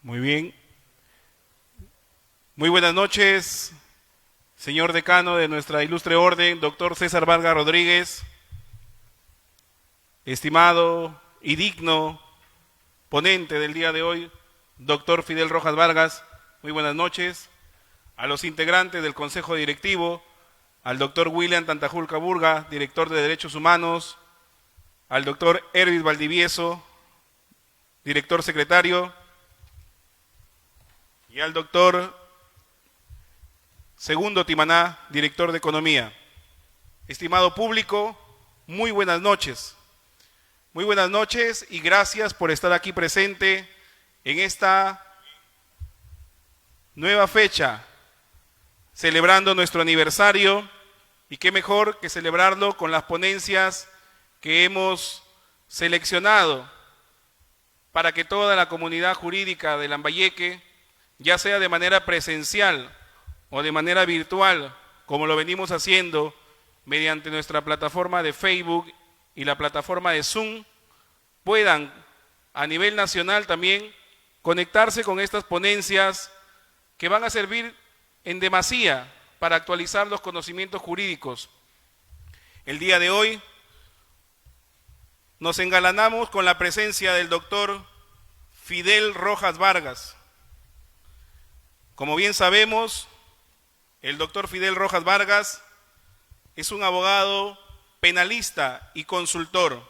Muy bien. Muy buenas noches, señor decano de nuestra ilustre orden, doctor César Vargas Rodríguez, estimado y digno ponente del día de hoy, doctor Fidel Rojas Vargas. Muy buenas noches. A los integrantes del Consejo Directivo, al doctor William Tantajulca Burga, director de Derechos Humanos, al doctor Ervis Valdivieso, director secretario, y al doctor Segundo Timaná, director de Economía. Estimado público, muy buenas noches. Muy buenas noches y gracias por estar aquí presente en esta nueva fecha, celebrando nuestro aniversario, y qué mejor que celebrarlo con las ponencias que hemos seleccionado para que toda la comunidad jurídica de Lambayeque, ya sea de manera presencial o de manera virtual, como lo venimos haciendo mediante nuestra plataforma de Facebook y la plataforma de Zoom, puedan a nivel nacional también conectarse con estas ponencias que van a servir en demasía para actualizar los conocimientos jurídicos. El día de hoy nos engalanamos con la presencia del doctor Fidel Rojas Vargas. Como bien sabemos, el doctor Fidel Rojas Vargas es un abogado penalista y consultor.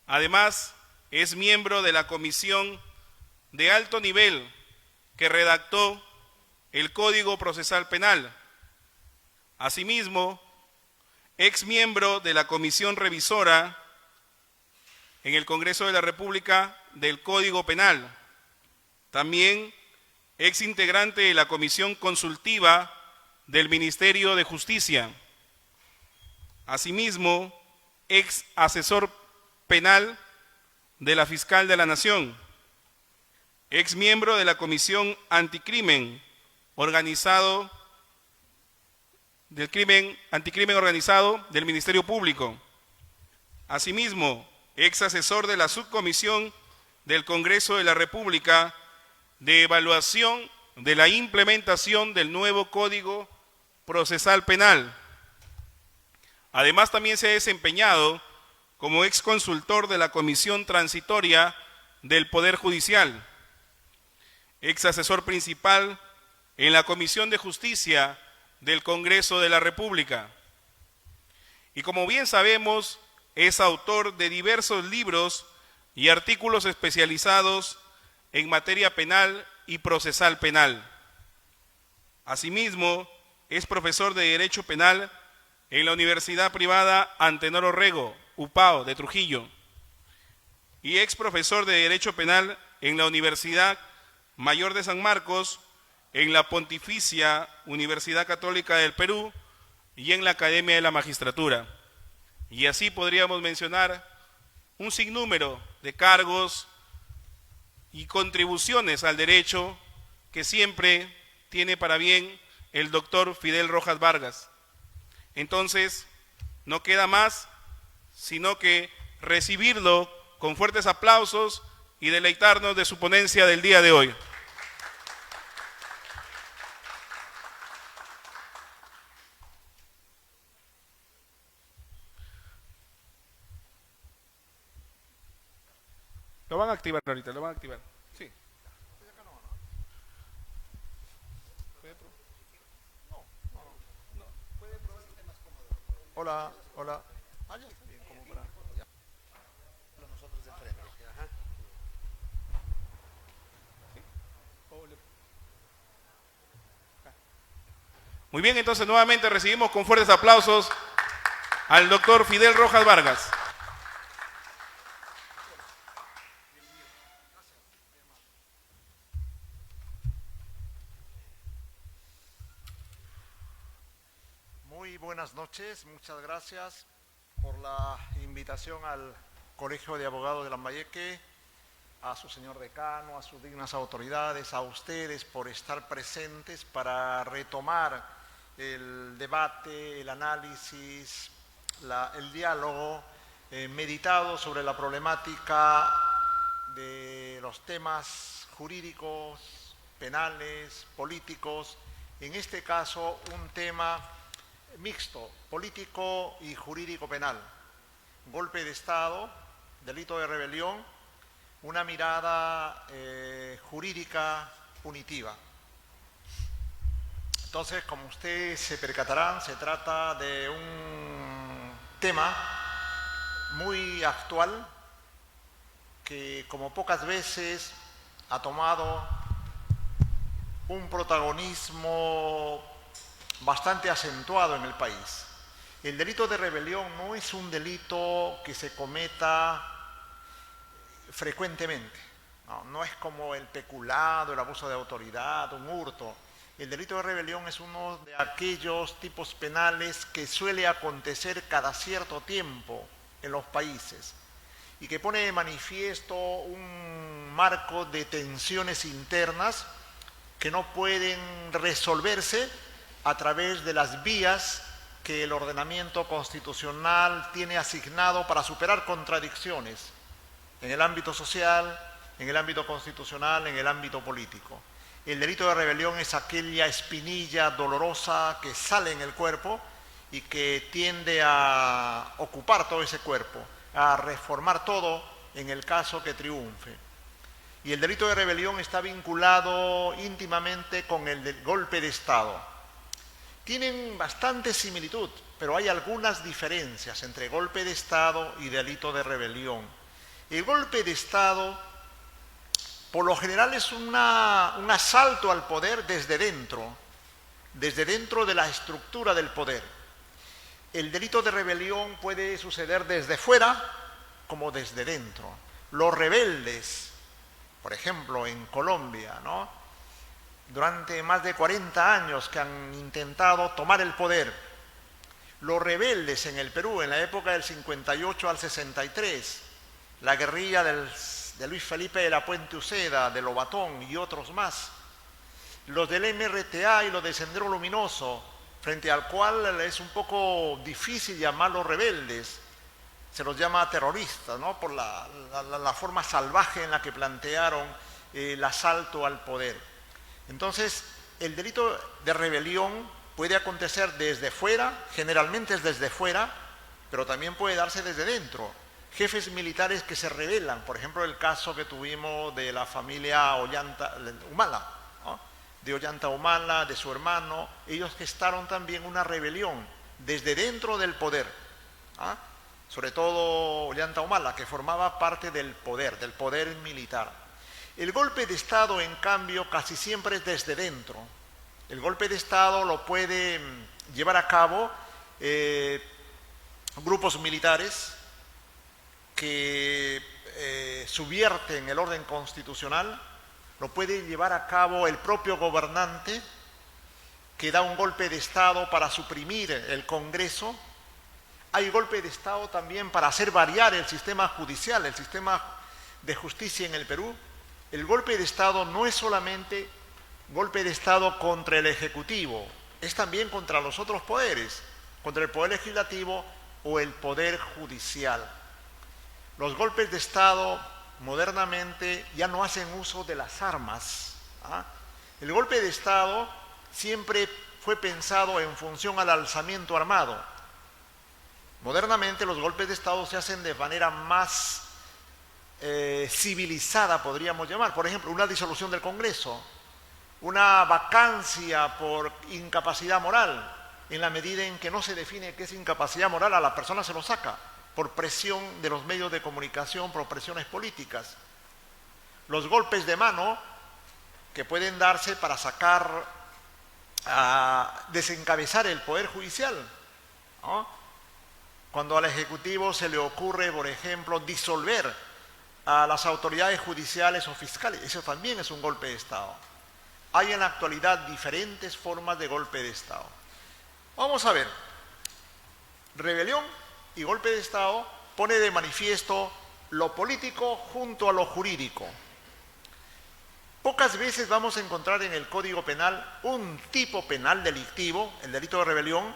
Además, es miembro de la comisión de alto nivel que redactó el Código Procesal Penal. Asimismo, ex miembro de la comisión revisora en el Congreso de la República del Código Penal. También ex integrante de la comisión consultiva del Ministerio de Justicia. Asimismo, ex asesor penal de la Fiscal de la Nación. Ex miembro de la Comisión Anticrimen Organizado Anticrimen Organizado del Ministerio Público. Asimismo, ex asesor de la Subcomisión del Congreso de la República de evaluación de la implementación del nuevo Código Procesal Penal. Además, también se ha desempeñado como ex consultor de la Comisión Transitoria del Poder Judicial, ex asesor principal en la Comisión de Justicia del Congreso de la República. Y como bien sabemos, es autor de diversos libros y artículos especializados en materia penal y procesal penal. Asimismo, es profesor de Derecho Penal en la Universidad Privada Antenor Orrego, UPAO, de Trujillo, y ex profesor de Derecho Penal en la Universidad Mayor de San Marcos, en la Pontificia Universidad Católica del Perú y en la Academia de la Magistratura. Y así podríamos mencionar un sinnúmero de cargos y contribuciones al derecho que siempre tiene para bien el doctor Fidel Rojas Vargas. Entonces, no queda más sino que recibirlo con fuertes aplausos y deleitarnos de su ponencia del día de hoy. Lo van a activar ahorita, lo van a activar. Sí. Hola, hola. Ah, ya está bien, como para. Ya. Nosotros de frente. Ajá. Muy bien, entonces nuevamente recibimos con fuertes aplausos al doctor Fidel Rojas Vargas. Muy buenas noches, muchas gracias por la invitación al Colegio de Abogados de Lambayeque, a su señor decano, a sus dignas autoridades, a ustedes por estar presentes para retomar el debate, el análisis, el diálogo meditado sobre la problemática de los temas jurídicos, penales, políticos, en este caso un tema mixto, político y jurídico penal. Golpe de Estado, delito de rebelión, una mirada jurídica punitiva. Entonces, como ustedes se percatarán, se trata de un tema muy actual que, como pocas veces, ha tomado un protagonismo bastante acentuado en el país. El delito de rebelión no es un delito que se cometa frecuentemente, no es como el peculado, el abuso de autoridad, un hurto. El delito de rebelión es uno de aquellos tipos penales que suele acontecer cada cierto tiempo en los países y que pone de manifiesto un marco de tensiones internas que no pueden resolverse a través de las vías que el ordenamiento constitucional tiene asignado para superar contradicciones en el ámbito social, en el ámbito constitucional, en el ámbito político. El delito de rebelión es aquella espinilla dolorosa que sale en el cuerpo y que tiende a ocupar todo ese cuerpo, a reformar todo en el caso que triunfe. Y el delito de rebelión está vinculado íntimamente con el del golpe de Estado. Tienen bastante similitud, pero hay algunas diferencias entre golpe de Estado y delito de rebelión. El golpe de Estado, por lo general, es un asalto al poder desde dentro de la estructura del poder. El delito de rebelión puede suceder desde fuera como desde dentro. Los rebeldes, por ejemplo, en Colombia, ¿no?, durante más de 40 años que han intentado tomar el poder. Los rebeldes en el Perú, en la época del 58 al 63, la guerrilla de Luis Felipe de la Puente Uceda, de Lobatón y otros más. Los del MRTA y los del Sendero Luminoso, frente al cual es un poco difícil llamarlos rebeldes, se los llama terroristas, ¿no?, por la forma salvaje en la que plantearon el asalto al poder. Entonces, el delito de rebelión puede acontecer desde fuera, generalmente es desde fuera, pero también puede darse desde dentro. Jefes militares que se rebelan, por ejemplo, el caso que tuvimos de la familia Humala, ¿no?, de Ollanta Humala, de su hermano, ellos gestaron también una rebelión desde dentro del poder, ¿no?, sobre todo Ollanta Humala, que formaba parte del poder militar. El golpe de Estado, en cambio, casi siempre es desde dentro. El golpe de Estado lo puede llevar a cabo grupos militares que subvierten el orden constitucional, lo puede llevar a cabo el propio gobernante, que da un golpe de Estado para suprimir el Congreso. Hay golpe de Estado también para hacer variar el sistema judicial, el sistema de justicia en el Perú. El golpe de Estado no es solamente golpe de Estado contra el Ejecutivo, es también contra los otros poderes, contra el Poder Legislativo o el Poder Judicial. Los golpes de Estado modernamente ya no hacen uso de las armas. El golpe de Estado siempre fue pensado en función al alzamiento armado. Modernamente los golpes de Estado se hacen de manera más civilizada, podríamos llamar. Por ejemplo, una disolución del Congreso, una vacancia por incapacidad moral. En la medida en que no se define qué es incapacidad moral, a la persona se lo saca por presión de los medios de comunicación, por presiones políticas. Los golpes de mano que pueden darse para sacar, desencabezar el Poder Judicial, ¿no?, cuando al Ejecutivo se le ocurre, por ejemplo, disolver a las autoridades judiciales o fiscales. Eso también es un golpe de Estado. Hay en la actualidad diferentes formas de golpe de Estado. Vamos a ver. Rebelión y golpe de Estado pone de manifiesto lo político junto a lo jurídico. Pocas veces vamos a encontrar en el Código Penal un tipo penal delictivo, el delito de rebelión,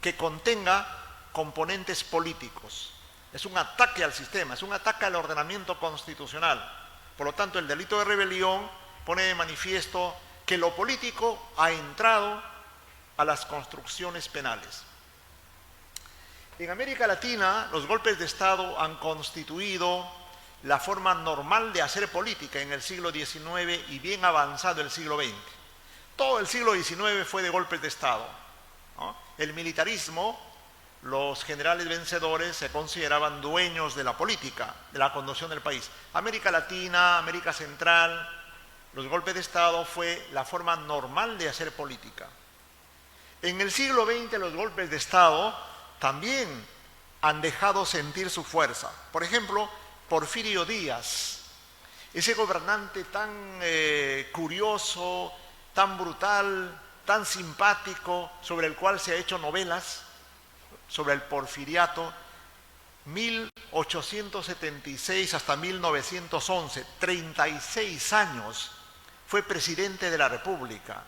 que contenga componentes políticos. Es un ataque al sistema, es un ataque al ordenamiento constitucional. Por lo tanto, el delito de rebelión pone de manifiesto que lo político ha entrado a las construcciones penales. En América Latina, los golpes de Estado han constituido la forma normal de hacer política en el siglo XIX y bien avanzado el siglo XX. Todo el siglo XIX fue de golpes de Estado, ¿no? El militarismo, los generales vencedores se consideraban dueños de la política, de la conducción del país. América Latina, América Central, los golpes de Estado fue la forma normal de hacer política. En el siglo XX los golpes de Estado también han dejado sentir su fuerza. Por ejemplo, Porfirio Díaz, ese gobernante tan curioso, tan brutal, tan simpático, sobre el cual se ha hecho novelas, sobre el porfiriato, 1876 hasta 1911, 36 años fue presidente de la República.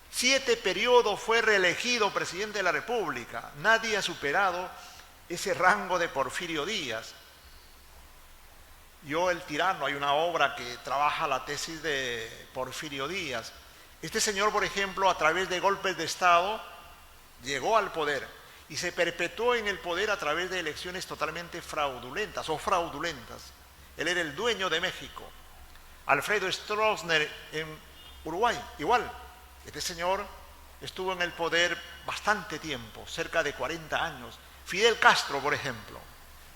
7 periodos fue reelegido presidente de la República. Nadie ha superado ese rango de Porfirio Díaz. Yo, el tirano, hay una obra que trabaja la tesis de Porfirio Díaz. Este señor, por ejemplo, a través de golpes de Estado, llegó al poder y se perpetuó en el poder a través de elecciones totalmente fraudulentas o fraudulentas. Él era el dueño de México. Alfredo Stroessner en Uruguay, igual. Este señor estuvo en el poder bastante tiempo, cerca de 40 años. Fidel Castro, por ejemplo.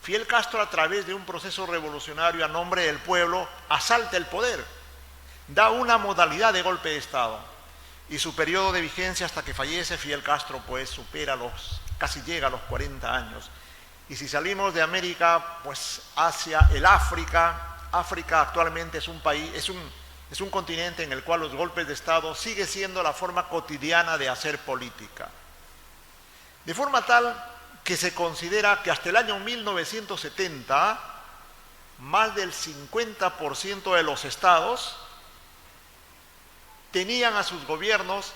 Fidel Castro, a través de un proceso revolucionario a nombre del pueblo, asalta el poder. Da una modalidad de golpe de Estado. Y su periodo de vigencia hasta que fallece Fidel Castro, pues supera casi llega a los 40 años. Y si salimos de América, pues hacia el África. África actualmente es un país, es un continente en el cual los golpes de Estado sigue siendo la forma cotidiana de hacer política. De forma tal que se considera que hasta el año 1970, más del 50% de los estados tenían a sus gobiernos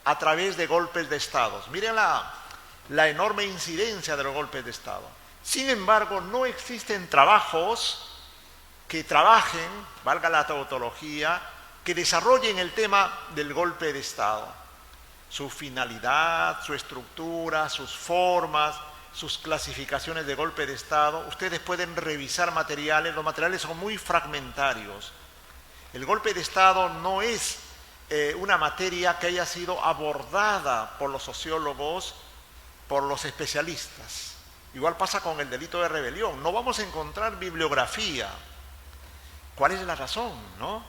a través de golpes de Estado. Miren la enorme incidencia de los golpes de Estado. Sin embargo, no existen trabajos que trabajen, valga la tautología, que desarrollen el tema del golpe de Estado. Su finalidad, su estructura, sus formas, sus clasificaciones de golpe de Estado. Ustedes pueden revisar materiales, los materiales son muy fragmentarios. El golpe de Estado no es una materia que haya sido abordada por los sociólogos, por los especialistas. Igual pasa con el delito de rebelión. No vamos a encontrar bibliografía. ¿Cuál es la razón, no?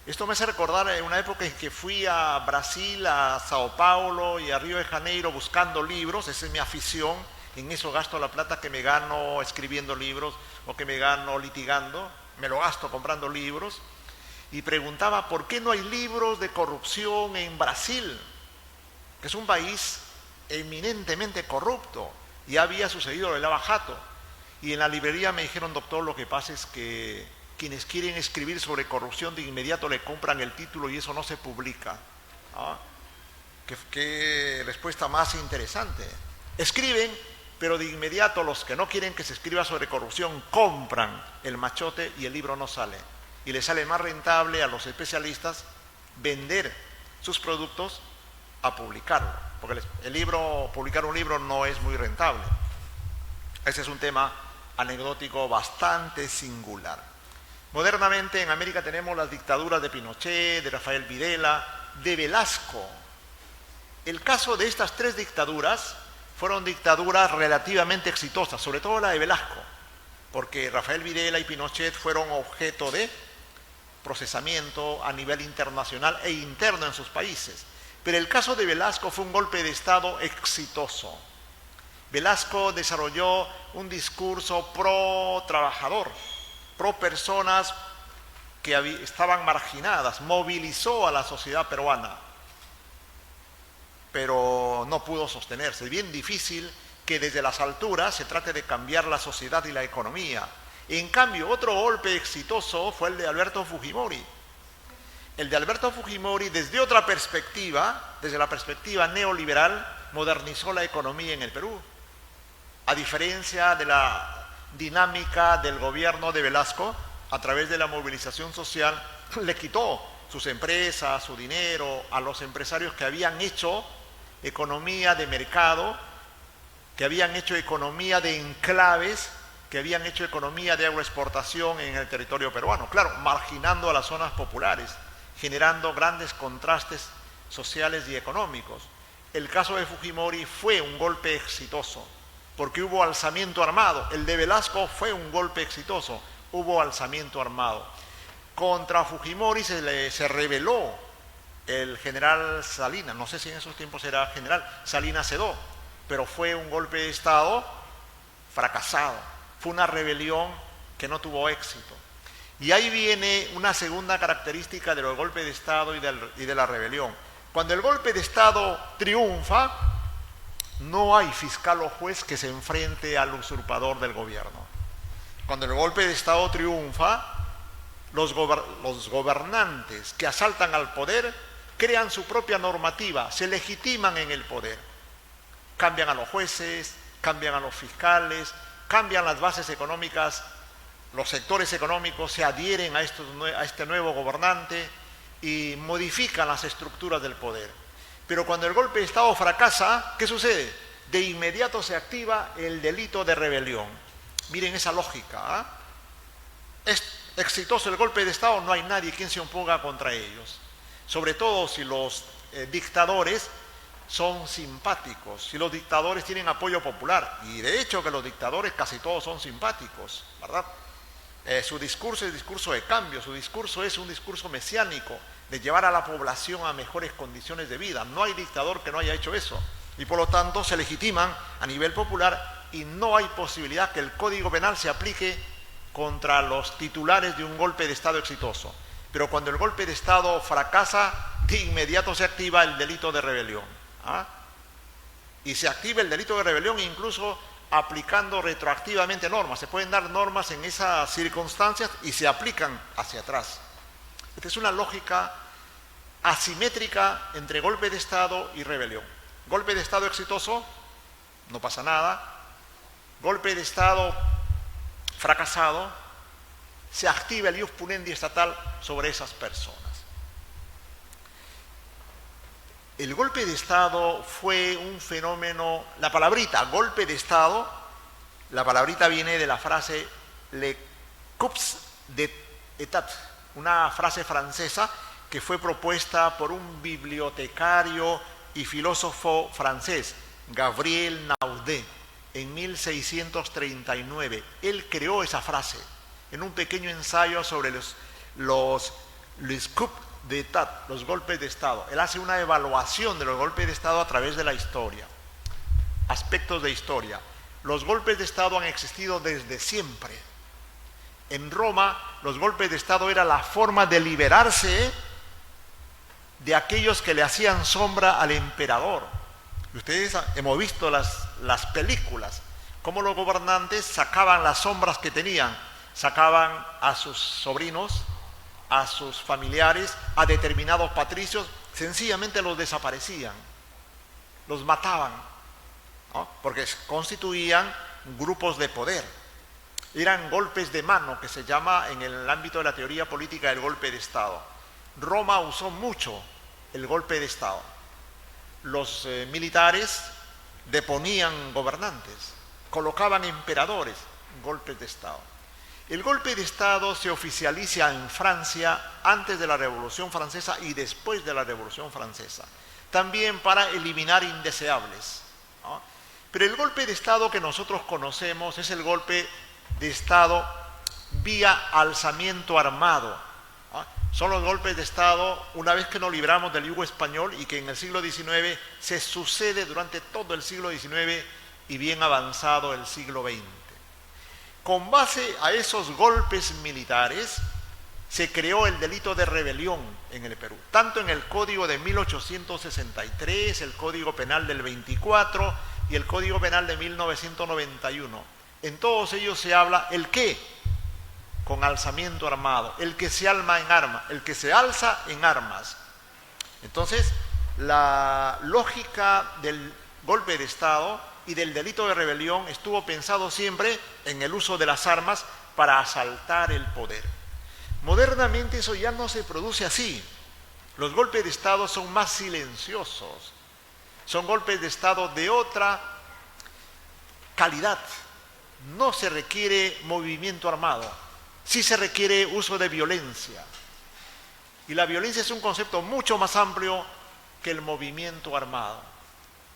Esto me hace recordar en una época en que fui a Brasil, a Sao Paulo y a Río de Janeiro buscando libros. Esa es mi afición. En eso gasto la plata que me gano escribiendo libros o que me gano litigando. Me lo gasto comprando libros. Y preguntaba, ¿por qué no hay libros de corrupción en Brasil? Que es un país eminentemente corrupto. Ya había sucedido el Lava Jato. Y en la librería me dijeron, doctor, lo que pasa es que quienes quieren escribir sobre corrupción de inmediato le compran el título y eso no se publica. ¿Ah? ¿Qué respuesta más interesante? Escriben, pero de inmediato los que no quieren que se escriba sobre corrupción compran el machote y el libro no sale. Y les sale más rentable a los especialistas vender sus productos a publicarlo. Porque publicar un libro no es muy rentable. Ese es un tema anecdótico bastante singular. Modernamente en América tenemos las dictaduras de Pinochet, de Rafael Videla, de Velasco. El caso de estas 3 dictaduras fueron dictaduras relativamente exitosas, sobre todo la de Velasco, porque Rafael Videla y Pinochet fueron objeto de procesamiento a nivel internacional e interno en sus países. Pero el caso de Velasco fue un golpe de Estado exitoso. Velasco desarrolló un discurso pro trabajador, pro personas que estaban marginadas, movilizó a la sociedad peruana, pero no pudo sostenerse. Es bien difícil que desde las alturas se trate de cambiar la sociedad y la economía. En cambio, otro golpe exitoso fue el de Alberto Fujimori. El de Alberto Fujimori, desde otra perspectiva, desde la perspectiva neoliberal, modernizó la economía en el Perú. A diferencia de la dinámica del gobierno de Velasco, a través de la movilización social, le quitó sus empresas, su dinero a los empresarios que habían hecho economía de mercado, que habían hecho economía de enclaves, que habían hecho economía de agroexportación en el territorio peruano. Claro, marginando a las zonas populares, generando grandes contrastes sociales y económicos. El caso de Fujimori fue un golpe exitoso, porque hubo alzamiento armado. El de Velasco fue un golpe exitoso, hubo alzamiento armado. Contra Fujimori se rebeló el general Salinas, no sé si en esos tiempos era general, Salinas Sedó, pero fue un golpe de Estado fracasado, fue una rebelión que no tuvo éxito. Y ahí viene una segunda característica de los golpes de Estado y de la rebelión. Cuando el golpe de Estado triunfa, no hay fiscal o juez que se enfrente al usurpador del gobierno. Cuando el golpe de Estado triunfa, los gobernantes que asaltan al poder crean su propia normativa, se legitiman en el poder. Cambian a los jueces, cambian a los fiscales, cambian las bases económicas, los sectores económicos se adhieren a este nuevo gobernante y modifican las estructuras del poder. Pero cuando el golpe de Estado fracasa, ¿qué sucede? De inmediato se activa el delito de rebelión. Miren esa lógica, ¿eh? Es exitoso el golpe de Estado, no hay nadie quien se oponga contra ellos. Sobre todo si los dictadores son simpáticos, si los dictadores tienen apoyo popular. Y de hecho que los dictadores casi todos son simpáticos, ¿verdad? Su discurso es discurso de cambio, su discurso es un discurso mesiánico, de llevar a la población a mejores condiciones de vida. No hay dictador que no haya hecho eso. Y por lo tanto se legitiman a nivel popular y no hay posibilidad que el Código Penal se aplique contra los titulares de un golpe de Estado exitoso. Pero cuando el golpe de Estado fracasa, de inmediato se activa el delito de rebelión. ¿Ah? Y se activa el delito de rebelión incluso aplicando retroactivamente normas. Se pueden dar normas en esas circunstancias y se aplican hacia atrás. Esta es una lógica asimétrica entre golpe de Estado y rebelión. Golpe de Estado exitoso, no pasa nada. Golpe de Estado fracasado, se activa el ius punendi estatal sobre esas personas. El golpe de Estado fue un fenómeno, la palabrita golpe de Estado, la palabrita viene de la frase le coups d'État, una frase francesa que fue propuesta por un bibliotecario y filósofo francés, Gabriel Naudé, en 1639. Él creó esa frase en un pequeño ensayo sobre les coups d'État, los golpes de Estado. Él hace una evaluación de los golpes de Estado a través de la historia, aspectos de historia. Los golpes de Estado han existido desde siempre. En Roma, los golpes de Estado era la forma de liberarse de aquellos que le hacían sombra al emperador. Ustedes hemos visto las películas, cómo los gobernantes sacaban las sombras que tenían, sacaban a sus sobrinos, a sus familiares, a determinados patricios, sencillamente los desaparecían, los mataban, ¿no? Porque constituían grupos de poder. Eran golpes de mano, que se llama en el ámbito de la teoría política el golpe de Estado. Roma usó mucho el golpe de Estado. Los militares deponían gobernantes, colocaban emperadores, golpes de Estado. El golpe de Estado se oficializa en Francia antes de la Revolución Francesa y después de la Revolución Francesa, también para eliminar indeseables, ¿no? Pero el golpe de Estado que nosotros conocemos es el golpe de Estado vía alzamiento armado, ¿no? Son los golpes de Estado una vez que nos libramos del yugo español y que en el siglo XIX se sucede durante todo el siglo XIX y bien avanzado el siglo XX. Con base a esos golpes militares se creó el delito de rebelión en el Perú, tanto en el Código de 1863, el Código Penal del 24 y el Código Penal de 1991. En todos ellos se habla el qué, con alzamiento armado, el que se alza en armas, el que se alza en armas. Entonces, la lógica del golpe de Estado y del delito de rebelión estuvo pensado siempre en el uso de las armas para asaltar el poder. Modernamente eso ya no se produce así. Los golpes de Estado son más silenciosos. Son golpes de Estado de otra calidad. No se requiere movimiento armado. Sí se requiere uso de violencia. Y la violencia es un concepto mucho más amplio que el movimiento armado,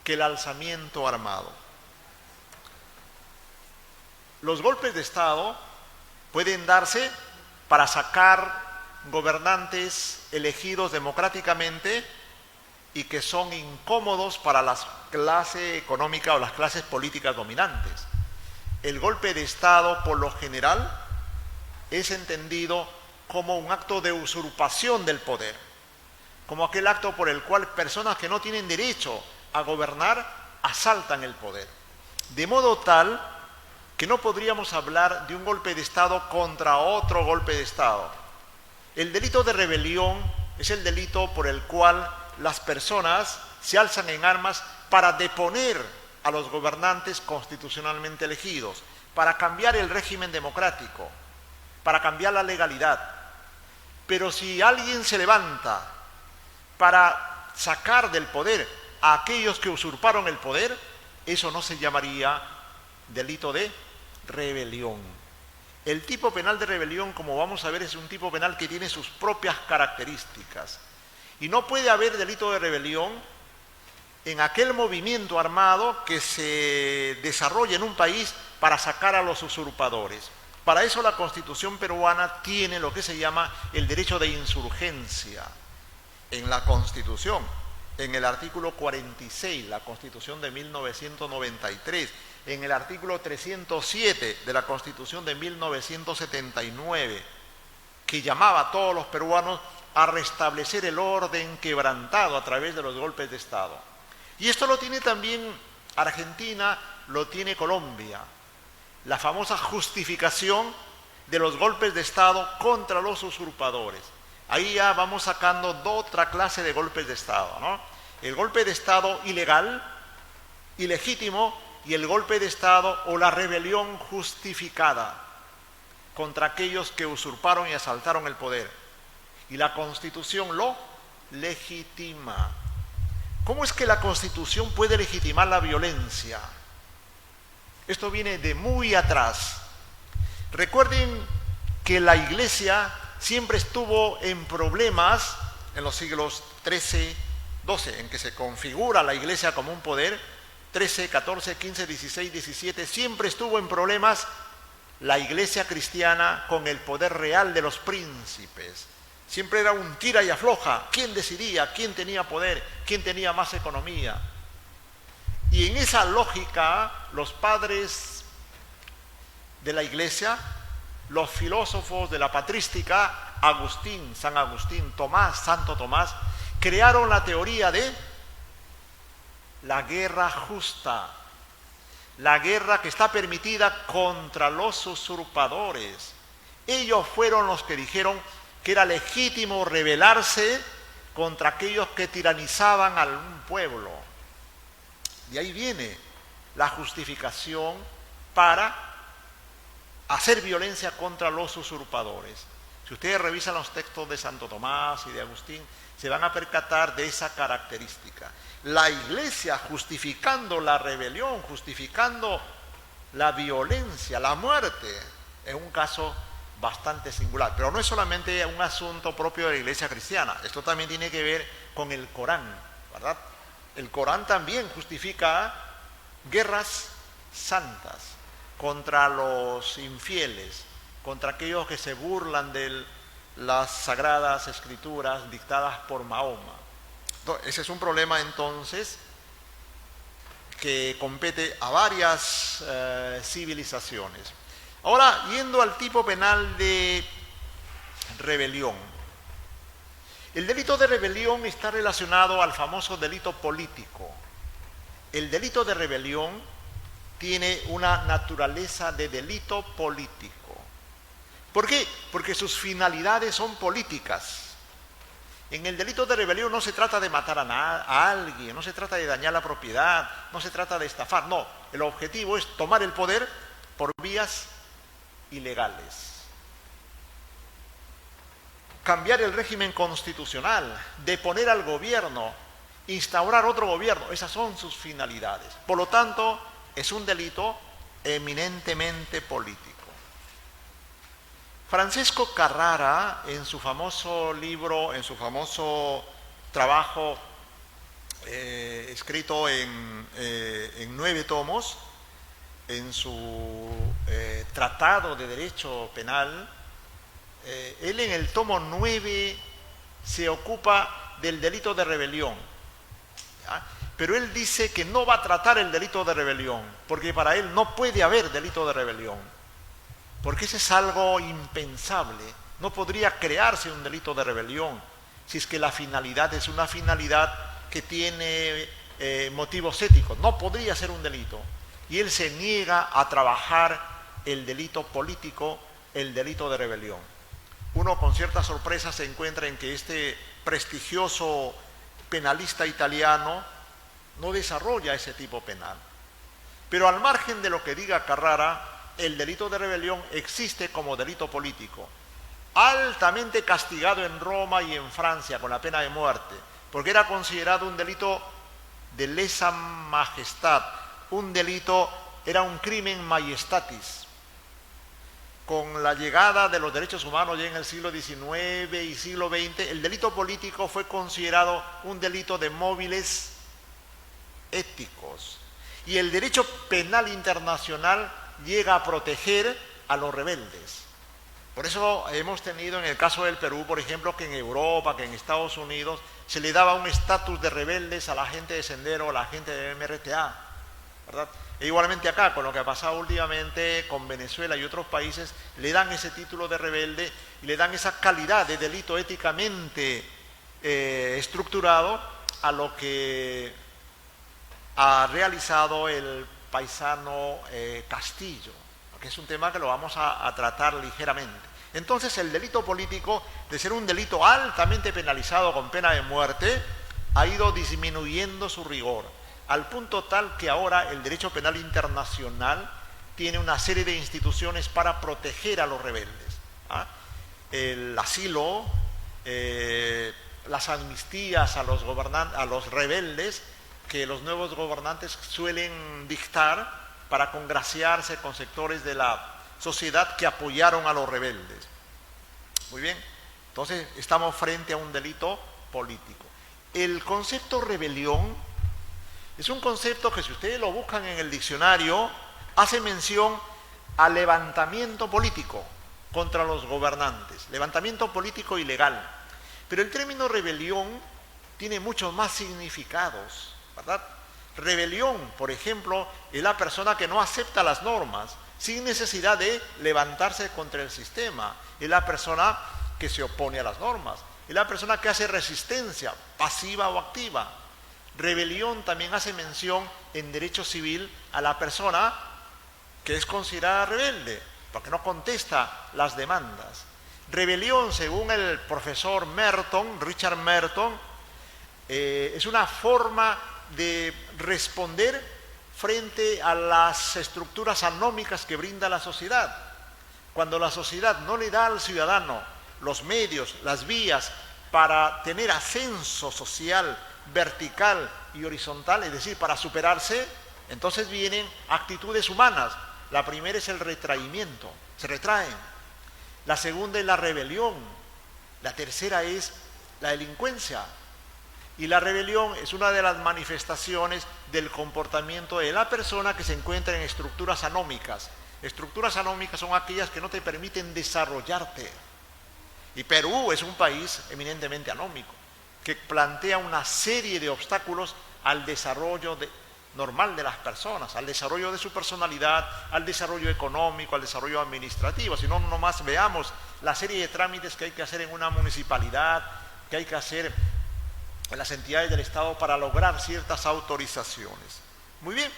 que el alzamiento armado. Los golpes de Estado pueden darse para sacar gobernantes elegidos democráticamente y que son incómodos para la clase económica o las clases políticas dominantes. El golpe de Estado, por lo general, es entendido como un acto de usurpación del poder, como aquel acto por el cual personas que no tienen derecho a gobernar asaltan el poder. De modo tal que no podríamos hablar de un golpe de Estado contra otro golpe de Estado. El delito de rebelión es el delito por el cual las personas se alzan en armas para deponer a los gobernantes constitucionalmente elegidos, para cambiar el régimen democrático, para cambiar la legalidad. Pero si alguien se levanta para sacar del poder a aquellos que usurparon el poder, eso no se llamaría delito de rebelión. El tipo penal de rebelión, como vamos a ver, es un tipo penal que tiene sus propias características. Y no puede haber delito de rebelión en aquel movimiento armado que se desarrolla en un país para sacar a los usurpadores. Para eso la Constitución peruana tiene lo que se llama el derecho de insurgencia. En la Constitución, en el artículo 46, la Constitución de 1993, en el artículo 307 de la Constitución de 1979, que llamaba a todos los peruanos a restablecer el orden quebrantado a través de los golpes de Estado. Y esto lo tiene también Argentina, lo tiene Colombia. La famosa justificación de los golpes de Estado contra los usurpadores. Ahí ya vamos sacando otra clase de golpes de Estado, ¿no? El golpe de Estado ilegal, ilegítimo, y el golpe de Estado o la rebelión justificada contra aquellos que usurparon y asaltaron el poder. Y la Constitución lo legitima. ¿Cómo es que la Constitución puede legitimar la violencia? Esto viene de muy atrás. Recuerden que la Iglesia siempre estuvo en problemas en los siglos XIII, XII, en que se configura la Iglesia como un poder. 13, 14, 15, 16, 17, siempre estuvo en problemas la Iglesia cristiana con el poder real de los príncipes. Siempre era un tira y afloja. ¿Quién decidía? ¿Quién tenía poder? ¿Quién tenía más economía? Y en esa lógica, los padres de la Iglesia, los filósofos de la patrística, Agustín, San Agustín, Tomás, Santo Tomás, crearon la teoría de la guerra justa, la guerra que está permitida contra los usurpadores. Ellos fueron los que dijeron que era legítimo rebelarse contra aquellos que tiranizaban a un pueblo. De ahí viene la justificación para hacer violencia contra los usurpadores. Si ustedes revisan los textos de Santo Tomás y de Agustín, se van a percatar de esa característica. La Iglesia justificando la rebelión, justificando la violencia, la muerte, es un caso bastante singular. Pero no es solamente un asunto propio de la Iglesia cristiana, esto también tiene que ver con el Corán, ¿verdad? El Corán también justifica guerras santas contra los infieles, contra aquellos que se burlan de las sagradas escrituras dictadas por Mahoma. Ese es un problema entonces que compete a varias civilizaciones. Ahora, yendo al tipo penal de rebelión. El delito de rebelión está relacionado al famoso delito político. El delito de rebelión tiene una naturaleza de delito político. ¿Por qué? Porque sus finalidades son políticas. En el delito de rebelión no se trata de matar a alguien, no se trata de dañar la propiedad, no se trata de estafar, no. El objetivo es tomar el poder por vías ilegales. cambiar el régimen constitucional, deponer al gobierno, instaurar otro gobierno. Esas son sus finalidades. Por lo tanto, es un delito eminentemente político. Francesco Carrara, en su famoso libro, en su famoso trabajo escrito en 9 tomos, en su Tratado de Derecho Penal, él en el tomo 9 se ocupa del delito de rebelión, ¿ya? Pero él dice que no va a tratar el delito de rebelión, porque para él no puede haber delito de rebelión, porque ese es algo impensable. No podría crearse un delito de rebelión si es que la finalidad es una finalidad que tiene motivos éticos. No podría ser un delito. Y él se niega a trabajar el delito político, el delito de rebelión. Uno con cierta sorpresa se encuentra en que este prestigioso penalista italiano no desarrolla ese tipo penal. Pero al margen de lo que diga Carrara, el delito de rebelión existe como delito político, altamente castigado en Roma y en Francia con la pena de muerte, porque era considerado un delito de lesa majestad, un delito, era un crimen majestatis. Con la llegada de los derechos humanos ya en el siglo XIX y siglo XX, el delito político fue considerado un delito de móviles éticos. Y el derecho penal internacional llega a proteger a los rebeldes. Por eso hemos tenido en el caso del Perú, por ejemplo, que en Europa, que en Estados Unidos, se le daba un estatus de rebeldes a la gente de Sendero, a la gente de MRTA, ¿verdad? E igualmente acá, con lo que ha pasado últimamente con Venezuela y otros países, le dan ese título de rebelde y le dan esa calidad de delito éticamente estructurado a lo que ha realizado el paisano Castillo, que es un tema que lo vamos a tratar ligeramente. Entonces, el delito político, de ser un delito altamente penalizado con pena de muerte, ha ido disminuyendo su rigor, al punto tal que ahora el derecho penal internacional tiene una serie de instituciones para proteger a los rebeldes, ¿ah? El asilo, las amnistías a los rebeldes que los nuevos gobernantes suelen dictar para congraciarse con sectores de la sociedad que apoyaron a los rebeldes. Muy bien, entonces estamos frente a un delito político. El concepto rebelión es un concepto que, si ustedes lo buscan en el diccionario, hace mención al levantamiento político contra los gobernantes, levantamiento político ilegal. Pero el término rebelión tiene muchos más significados, ¿verdad? Rebelión, por ejemplo, es la persona que no acepta las normas sin necesidad de levantarse contra el sistema. Es la persona que se opone a las normas. Es la persona que hace resistencia, pasiva o activa. Rebelión también hace mención en derecho civil a la persona que es considerada rebelde, porque no contesta las demandas. Rebelión, según el profesor Merton, Richard Merton, es una forma de responder frente a las estructuras anómicas que brinda la sociedad. Cuando la sociedad no le da al ciudadano los medios, las vías para tener ascenso social, vertical y horizontal, es decir, para superarse, entonces vienen actitudes humanas. La primera es el retraimiento, se retraen. La segunda es la rebelión. La tercera es la delincuencia. Y la rebelión es una de las manifestaciones del comportamiento de la persona que se encuentra en estructuras anómicas. Estructuras anómicas son aquellas que no te permiten desarrollarte. Y Perú es un país eminentemente anómico, que plantea una serie de obstáculos al desarrollo normal de las personas, al desarrollo de su personalidad, al desarrollo económico, al desarrollo administrativo. Si no, nomás veamos la serie de trámites que hay que hacer en una municipalidad, que hay que hacer en las entidades del Estado para lograr ciertas autorizaciones. Muy bien.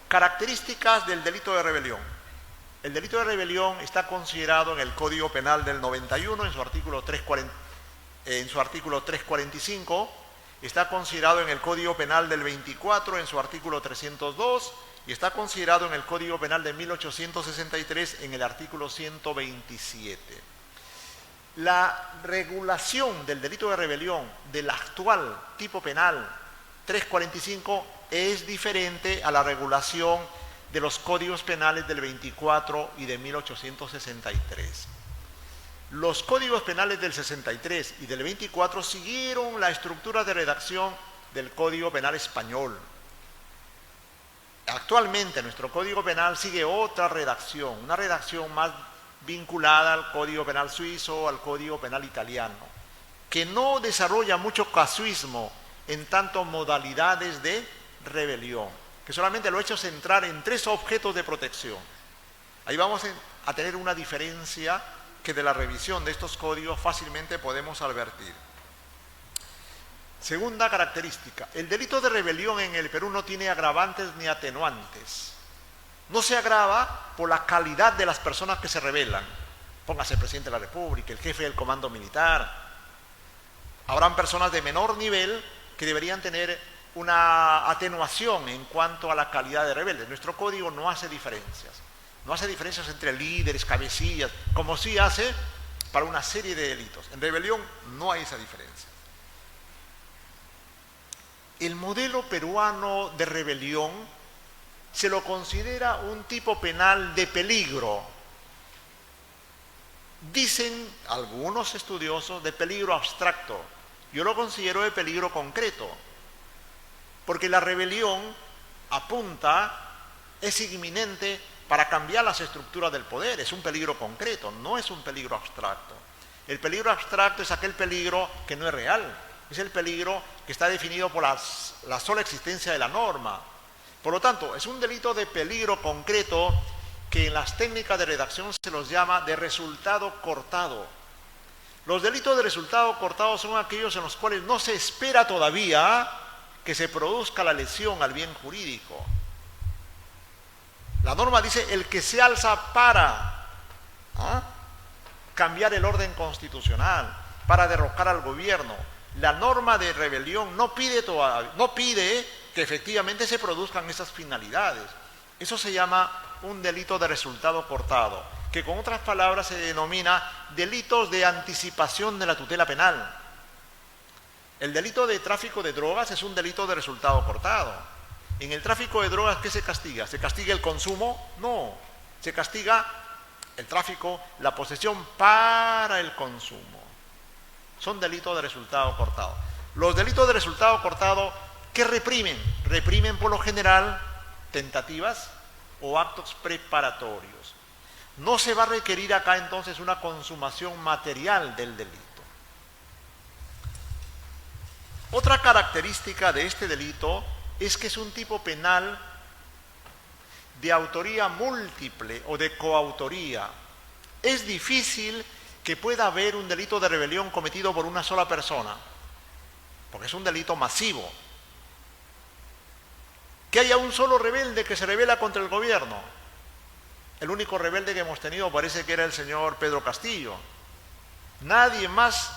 Características del delito de rebelión. El delito de rebelión está considerado en el Código Penal del 91, en su artículo 345, está considerado en el Código Penal del 24, en su artículo 302, y está considerado en el Código Penal de 1863, en el artículo 127. La regulación del delito de rebelión del actual tipo penal 345 es diferente a la regulación de los códigos penales del 24 y de 1863. Los códigos penales del 63 y del 24 siguieron la estructura de redacción del Código Penal español. Actualmente nuestro Código Penal sigue otra redacción, una redacción más vinculada al Código Penal suizo, al Código Penal italiano, que no desarrolla mucho casuismo en tanto modalidades de rebelión, que solamente lo ha hecho centrar en 3 objetos de protección. Ahí vamos a tener una diferencia que de la revisión de estos códigos fácilmente podemos advertir. Segunda característica, el delito de rebelión en el Perú no tiene agravantes ni atenuantes. No se agrava por la calidad de las personas que se rebelan. Póngase el presidente de la República, el jefe del comando militar. Habrán personas de menor nivel que deberían tener una atenuación en cuanto a la calidad de rebeldes. Nuestro código no hace diferencias. No hace diferencias entre líderes, cabecillas, como sí hace para una serie de delitos. En rebelión no hay esa diferencia. El modelo peruano de rebelión se lo considera un tipo penal de peligro. Dicen algunos estudiosos de peligro abstracto. Yo lo considero de peligro concreto, porque la rebelión apunta, es inminente para cambiar las estructuras del poder. Es un peligro concreto, no es un peligro abstracto. El peligro abstracto es aquel peligro que no es real, es el peligro que está definido por la sola existencia de la norma. Por lo tanto, es un delito de peligro concreto que en las técnicas de redacción se los llama de resultado cortado. Los delitos de resultado cortado son aquellos en los cuales no se espera todavía que se produzca la lesión al bien jurídico. La norma dice el que se alza para cambiar el orden constitucional, para derrocar al gobierno. La norma de rebelión no pide que efectivamente se produzcan esas finalidades. Eso se llama un delito de resultado cortado, que con otras palabras se denomina delitos de anticipación de la tutela penal. El delito de tráfico de drogas es un delito de resultado cortado. En el tráfico de drogas, ¿qué se castiga? ¿Se castiga el consumo? No. Se castiga el tráfico, la posesión para el consumo. Son delitos de resultado cortado. Los delitos de resultado cortado, ¿qué reprimen? Reprimen por lo general tentativas o actos preparatorios. No se va a requerir acá entonces una consumación material del delito. Otra característica de este delito es que es un tipo penal de autoría múltiple o de coautoría. Es difícil que pueda haber un delito de rebelión cometido por una sola persona, porque es un delito masivo. Que haya un solo rebelde que se rebela contra el gobierno. El único rebelde que hemos tenido parece que era el señor Pedro Castillo. Nadie más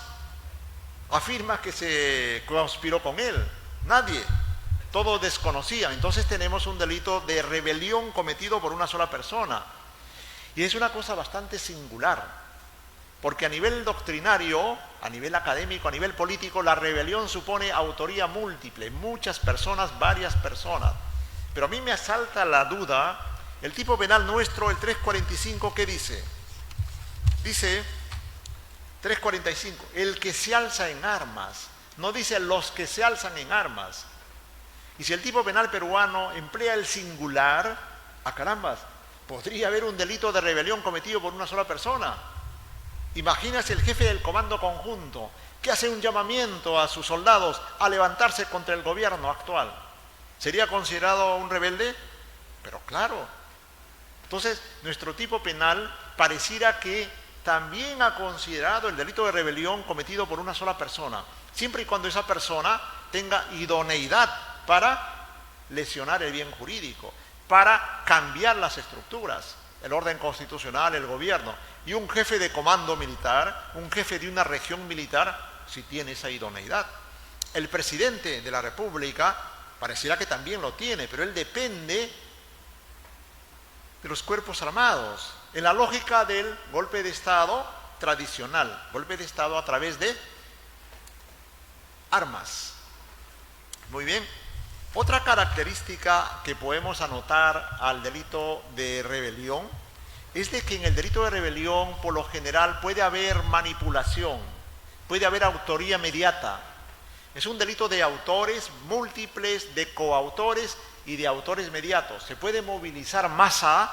afirma que se conspiró con él. Nadie. Todos desconocían. Entonces tenemos un delito de rebelión cometido por una sola persona. Y es una cosa bastante singular, porque a nivel doctrinario, a nivel académico, a nivel político, la rebelión supone autoría múltiple, muchas personas, varias personas. Pero a mí me asalta la duda, el tipo penal nuestro, el 345, ¿qué dice? Dice 345, el que se alza en armas, no dice los que se alzan en armas. Y si el tipo penal peruano emplea el singular, ¡a carambas! Podría haber un delito de rebelión cometido por una sola persona. Imagínase el jefe del comando conjunto que hace un llamamiento a sus soldados a levantarse contra el gobierno actual. ¿Sería considerado un rebelde? Pero claro. Entonces, nuestro tipo penal pareciera que también ha considerado el delito de rebelión cometido por una sola persona, siempre y cuando esa persona tenga idoneidad para lesionar el bien jurídico, para cambiar las estructuras, el orden constitucional, el gobierno. Y un jefe de comando militar, un jefe de una región militar, si tiene esa idoneidad. El presidente de la República pareciera que también lo tiene, pero él depende de los cuerpos armados. En la lógica del golpe de Estado, tradicional, golpe de Estado a través de armas. Muy bien. Otra característica que podemos anotar al delito de rebelión es de que en el delito de rebelión, por lo general, puede haber manipulación, puede haber autoría mediata. Es un delito de autores múltiples, de coautores y de autores mediatos. Se puede movilizar masa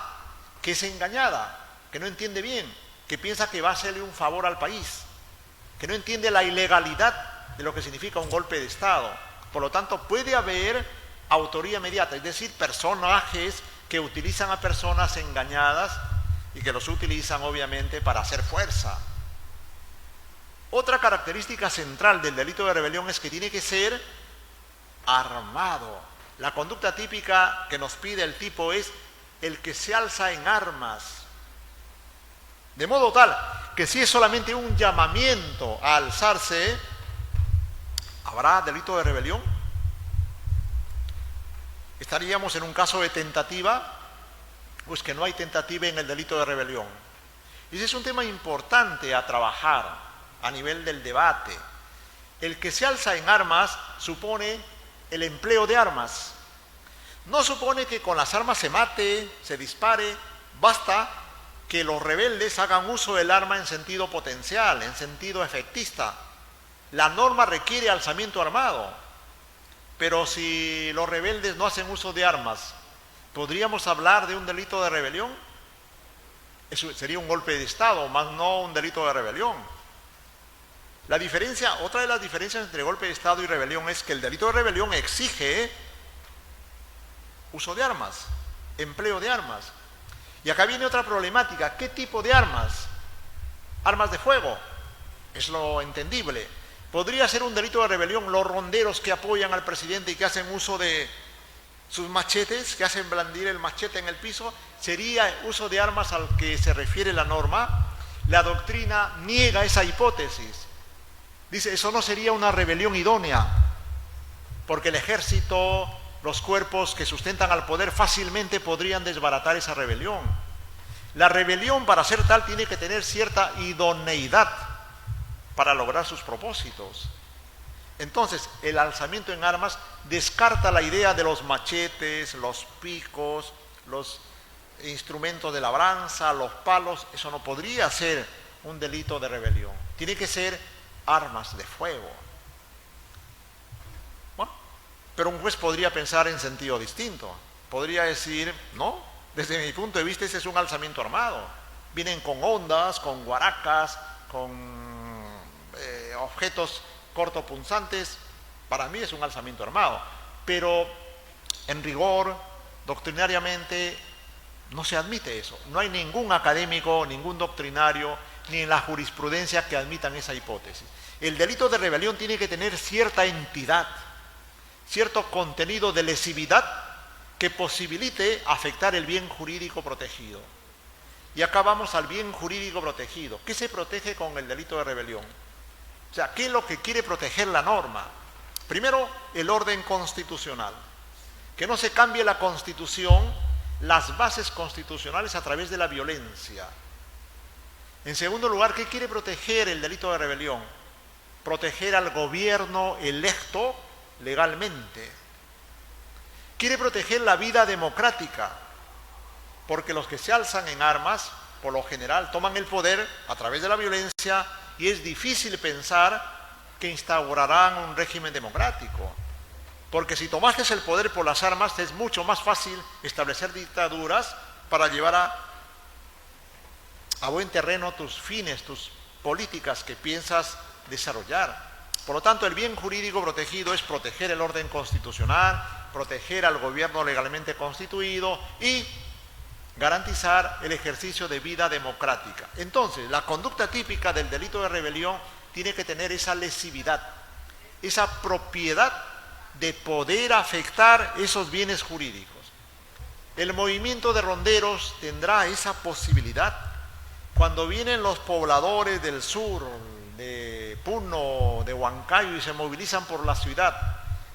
que es engañada, que no entiende bien, que piensa que va a hacerle un favor al país, que no entiende la ilegalidad de lo que significa un golpe de Estado. Por lo tanto, puede haber autoría mediata, es decir, personajes que utilizan a personas engañadas y que los utilizan obviamente para hacer fuerza. Otra característica central del delito de rebelión es que tiene que ser armado. La conducta típica que nos pide el tipo es el que se alza en armas. De modo tal que si es solamente un llamamiento a alzarse, ¿habrá delito de rebelión? ¿Estaríamos en un caso de tentativa? Pues que no hay tentativa en el delito de rebelión. Ese es un tema importante a trabajar a nivel del debate. El que se alza en armas supone el empleo de armas. No supone que con las armas se mate, se dispare, basta que los rebeldes hagan uso del arma en sentido potencial, en sentido efectista. La norma requiere alzamiento armado, pero si los rebeldes no hacen uso de armas, ¿podríamos hablar de un delito de rebelión? Eso sería un golpe de Estado, más no un delito de rebelión. La diferencia, otra de las diferencias entre golpe de Estado y rebelión es que el delito de rebelión exige uso de armas, empleo de armas. Y acá viene otra problemática. ¿Qué tipo de armas? Armas de fuego, es lo entendible. ¿Podría ser un delito de rebelión los ronderos que apoyan al presidente y que hacen uso de sus machetes, que hacen blandir el machete en el piso? ¿Sería uso de armas al que se refiere la norma? La doctrina niega esa hipótesis. Dice, eso no sería una rebelión idónea, porque el ejército, los cuerpos que sustentan al poder fácilmente podrían desbaratar esa rebelión. La rebelión, para ser tal, tiene que tener cierta idoneidad para lograr sus propósitos. Entonces, el alzamiento en armas descarta la idea de los machetes, los picos, los instrumentos de labranza, los palos. Eso no podría ser un delito de rebelión. Tiene que ser armas de fuego. Bueno, pero un juez podría pensar en sentido distinto. Podría decir, no, desde mi punto de vista ese es un alzamiento armado. Vienen con ondas, con guaracas, con objetos cortopunzantes. Para mí es un alzamiento armado. Pero en rigor, doctrinariamente, no se admite eso. No hay ningún académico, ningún doctrinario, ni en la jurisprudencia que admitan esa hipótesis. El delito de rebelión tiene que tener cierta entidad, cierto contenido de lesividad que posibilite afectar el bien jurídico protegido. Y acá vamos al bien jurídico protegido. ¿Qué se protege con el delito de rebelión? O sea, ¿qué es lo que quiere proteger la norma? Primero, el orden constitucional. Que no se cambie la Constitución, las bases constitucionales a través de la violencia. En segundo lugar, ¿qué quiere proteger el delito de rebelión? Proteger al gobierno electo legalmente. Quiere proteger la vida democrática, porque los que se alzan en armas, por lo general, toman el poder a través de la violencia y es difícil pensar que instaurarán un régimen democrático. Porque si tomaste el poder por las armas, es mucho más fácil establecer dictaduras para llevar a buen terreno tus fines, tus políticas que piensas desarrollar. Por lo tanto, el bien jurídico protegido es proteger el orden constitucional, proteger al gobierno legalmente constituido y garantizar el ejercicio de vida democrática. Entonces, la conducta típica del delito de rebelión tiene que tener esa lesividad, esa propiedad de poder afectar esos bienes jurídicos. El movimiento de ronderos tendrá esa posibilidad. Cuando vienen los pobladores del sur, de Puno, de Huancayo, y se movilizan por la ciudad,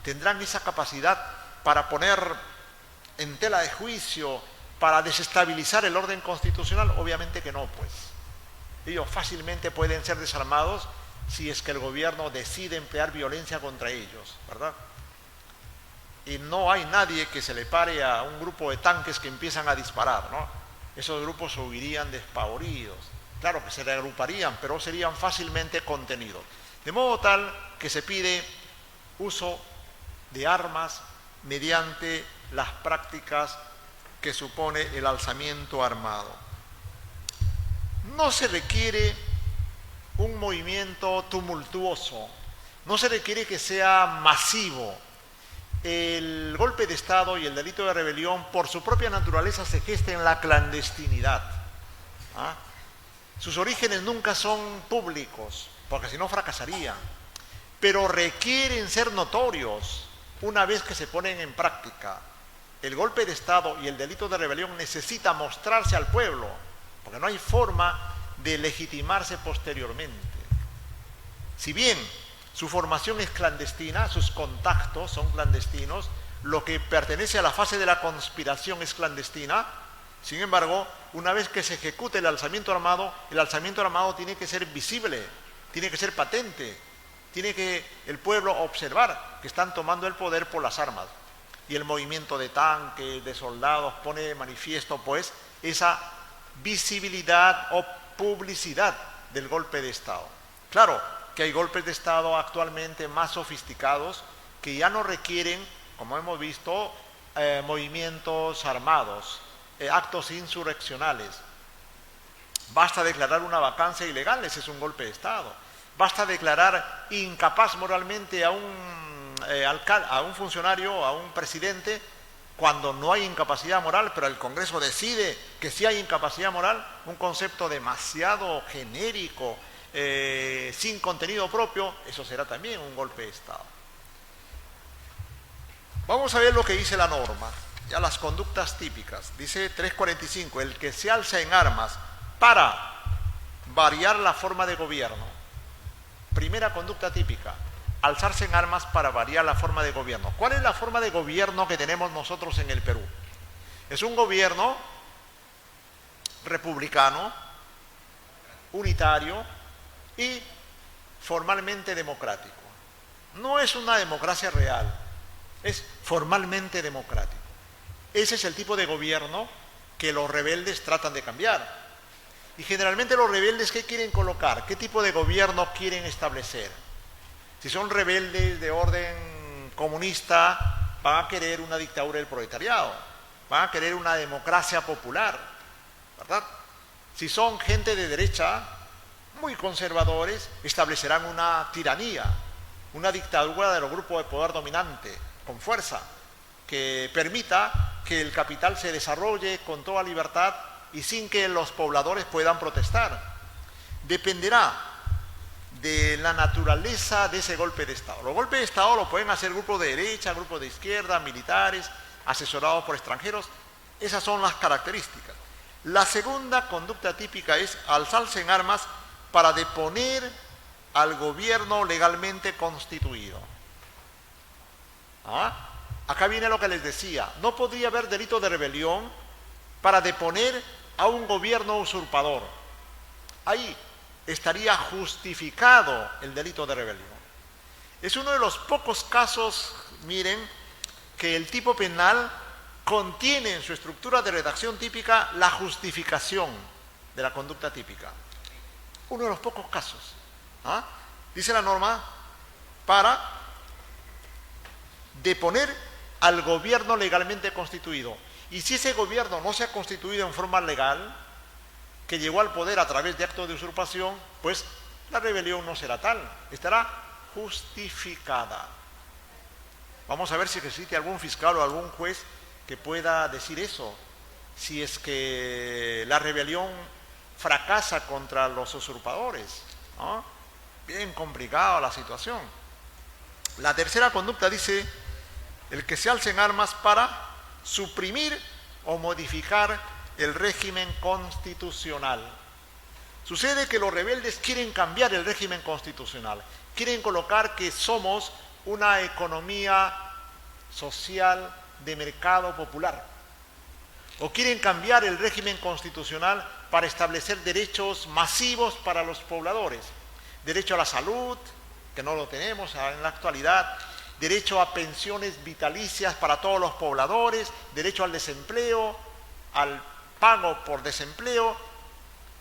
¿tendrán esa capacidad para poner en tela de juicio, para desestabilizar el orden constitucional? Obviamente que no, pues. ellos fácilmente pueden ser desarmados si es que el gobierno decide emplear violencia contra ellos, ¿verdad? Y no hay nadie que se le pare a un grupo de tanques que empiezan a disparar, ¿no? Esos grupos huirían despavoridos. Claro que se reagruparían, pero serían fácilmente contenidos. De modo tal que se pide uso de armas mediante las prácticas que supone el alzamiento armado. No se requiere un movimiento tumultuoso, no se requiere que sea masivo. El golpe de Estado y el delito de rebelión, por su propia naturaleza, se gesta en la clandestinidad. ¿Ah? Sus orígenes nunca son públicos, porque si no fracasarían, pero requieren ser notorios una vez que se ponen en práctica. El golpe de Estado y el delito de rebelión necesita mostrarse al pueblo, porque no hay forma de legitimarse posteriormente. Si bien su formación es clandestina, sus contactos son clandestinos, lo que pertenece a la fase de la conspiración es clandestina. Sin embargo, una vez que se ejecute el alzamiento armado tiene que ser visible, tiene que ser patente, tiene que el pueblo observar que están tomando el poder por las armas. Y el movimiento de tanques, de soldados, pone de manifiesto, pues, esa visibilidad o publicidad del golpe de Estado. Claro que hay golpes de Estado actualmente más sofisticados que ya no requieren, como hemos visto, movimientos armados, actos insurreccionales. Basta declarar una vacancia ilegal, ese es un golpe de Estado. Basta declarar incapaz moralmente a un funcionario, a un presidente, cuando no hay incapacidad moral, pero el Congreso decide que sí hay incapacidad moral, un concepto demasiado genérico, sin contenido propio, eso será también un golpe de Estado. Vamos a ver lo que dice la norma, ya las conductas típicas. Dice 345, el que se alza en armas para variar la forma de gobierno. Primera conducta típica, alzarse en armas para variar la forma de gobierno. ¿Cuál es la forma de gobierno que tenemos nosotros en el Perú? Es un gobierno republicano, unitario y formalmente democrático. No es una democracia real, es formalmente democrático. Ese es el tipo de gobierno que los rebeldes tratan de cambiar. Y generalmente los rebeldes, ¿qué quieren colocar? ¿Qué tipo de gobierno quieren establecer? Si son rebeldes de orden comunista, van a querer una dictadura del proletariado, van a querer una democracia popular, ¿verdad? Si son gente de derecha, muy conservadores, establecerán una tiranía, una dictadura de los grupos de poder dominante, con fuerza, que permita que el capital se desarrolle con toda libertad y sin que los pobladores puedan protestar. Dependerá de la naturaleza de ese golpe de Estado. Los golpes de Estado lo pueden hacer grupos de derecha, grupos de izquierda, militares, asesorados por extranjeros. Esas son las características. La segunda conducta típica es alzarse en armas para deponer al gobierno legalmente constituido. Acá viene lo que les decía. No podría haber delito de rebelión para deponer a un gobierno usurpador. Ahí estaría justificado el delito de rebelión. Es uno de los pocos casos, miren, que el tipo penal contiene en su estructura de redacción típica la justificación de la conducta típica. Uno de los pocos casos. Dice la norma, para deponer al gobierno legalmente constituido. Y si ese gobierno no se ha constituido en forma legal, que llegó al poder a través de actos de usurpación, pues la rebelión no será tal, estará justificada. Vamos a ver si existe algún fiscal o algún juez que pueda decir eso, si es que la rebelión fracasa contra los usurpadores, ¿no? Bien complicada la situación. La tercera conducta dice, el que se alce en armas para suprimir o modificar el régimen constitucional. Sucede que los rebeldes quieren cambiar el régimen constitucional, quieren colocar que somos una economía social de mercado popular, o quieren cambiar el régimen constitucional para establecer derechos masivos para los pobladores. Derecho a la salud, que no lo tenemos en la actualidad, derecho a pensiones vitalicias para todos los pobladores, derecho al desempleo, al pago por desempleo.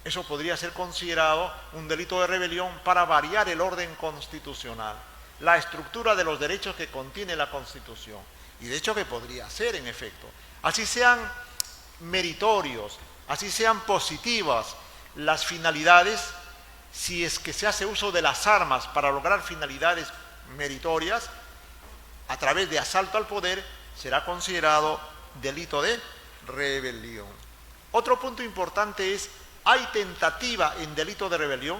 Eso podría ser considerado un delito de rebelión para variar el orden constitucional, la estructura de los derechos que contiene la Constitución. Y de hecho que podría ser, en efecto. Así sean meritorios, así sean positivas las finalidades, si es que se hace uso de las armas para lograr finalidades meritorias, a través de asalto al poder, será considerado delito de rebelión. Otro punto importante es, ¿hay tentativa en delito de rebelión?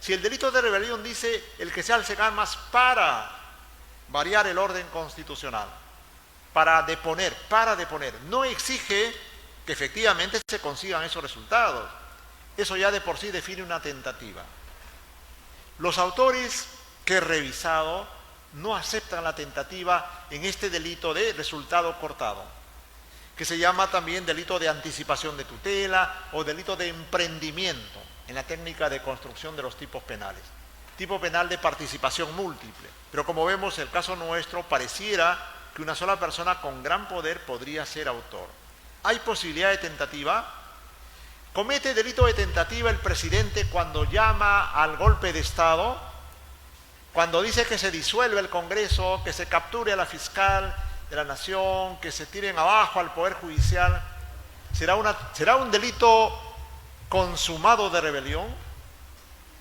Si el delito de rebelión dice el que se alce en armas para variar el orden constitucional, para deponer, no exige que efectivamente se consigan esos resultados. Eso ya de por sí define una tentativa. Los autores que he revisado no aceptan la tentativa en este delito de resultado cortado, que se llama también delito de anticipación de tutela o delito de emprendimiento en la técnica de construcción de los tipos penales. Tipo penal de participación múltiple. Pero como vemos, el caso nuestro pareciera que una sola persona con gran poder podría ser autor. ¿Hay posibilidad de tentativa? ¿Comete delito de tentativa el presidente cuando llama al golpe de Estado? Cuando dice que se disuelve el Congreso, que se capture a la fiscal de la Nación, que se tiren abajo al Poder Judicial, ¿será un delito consumado de rebelión?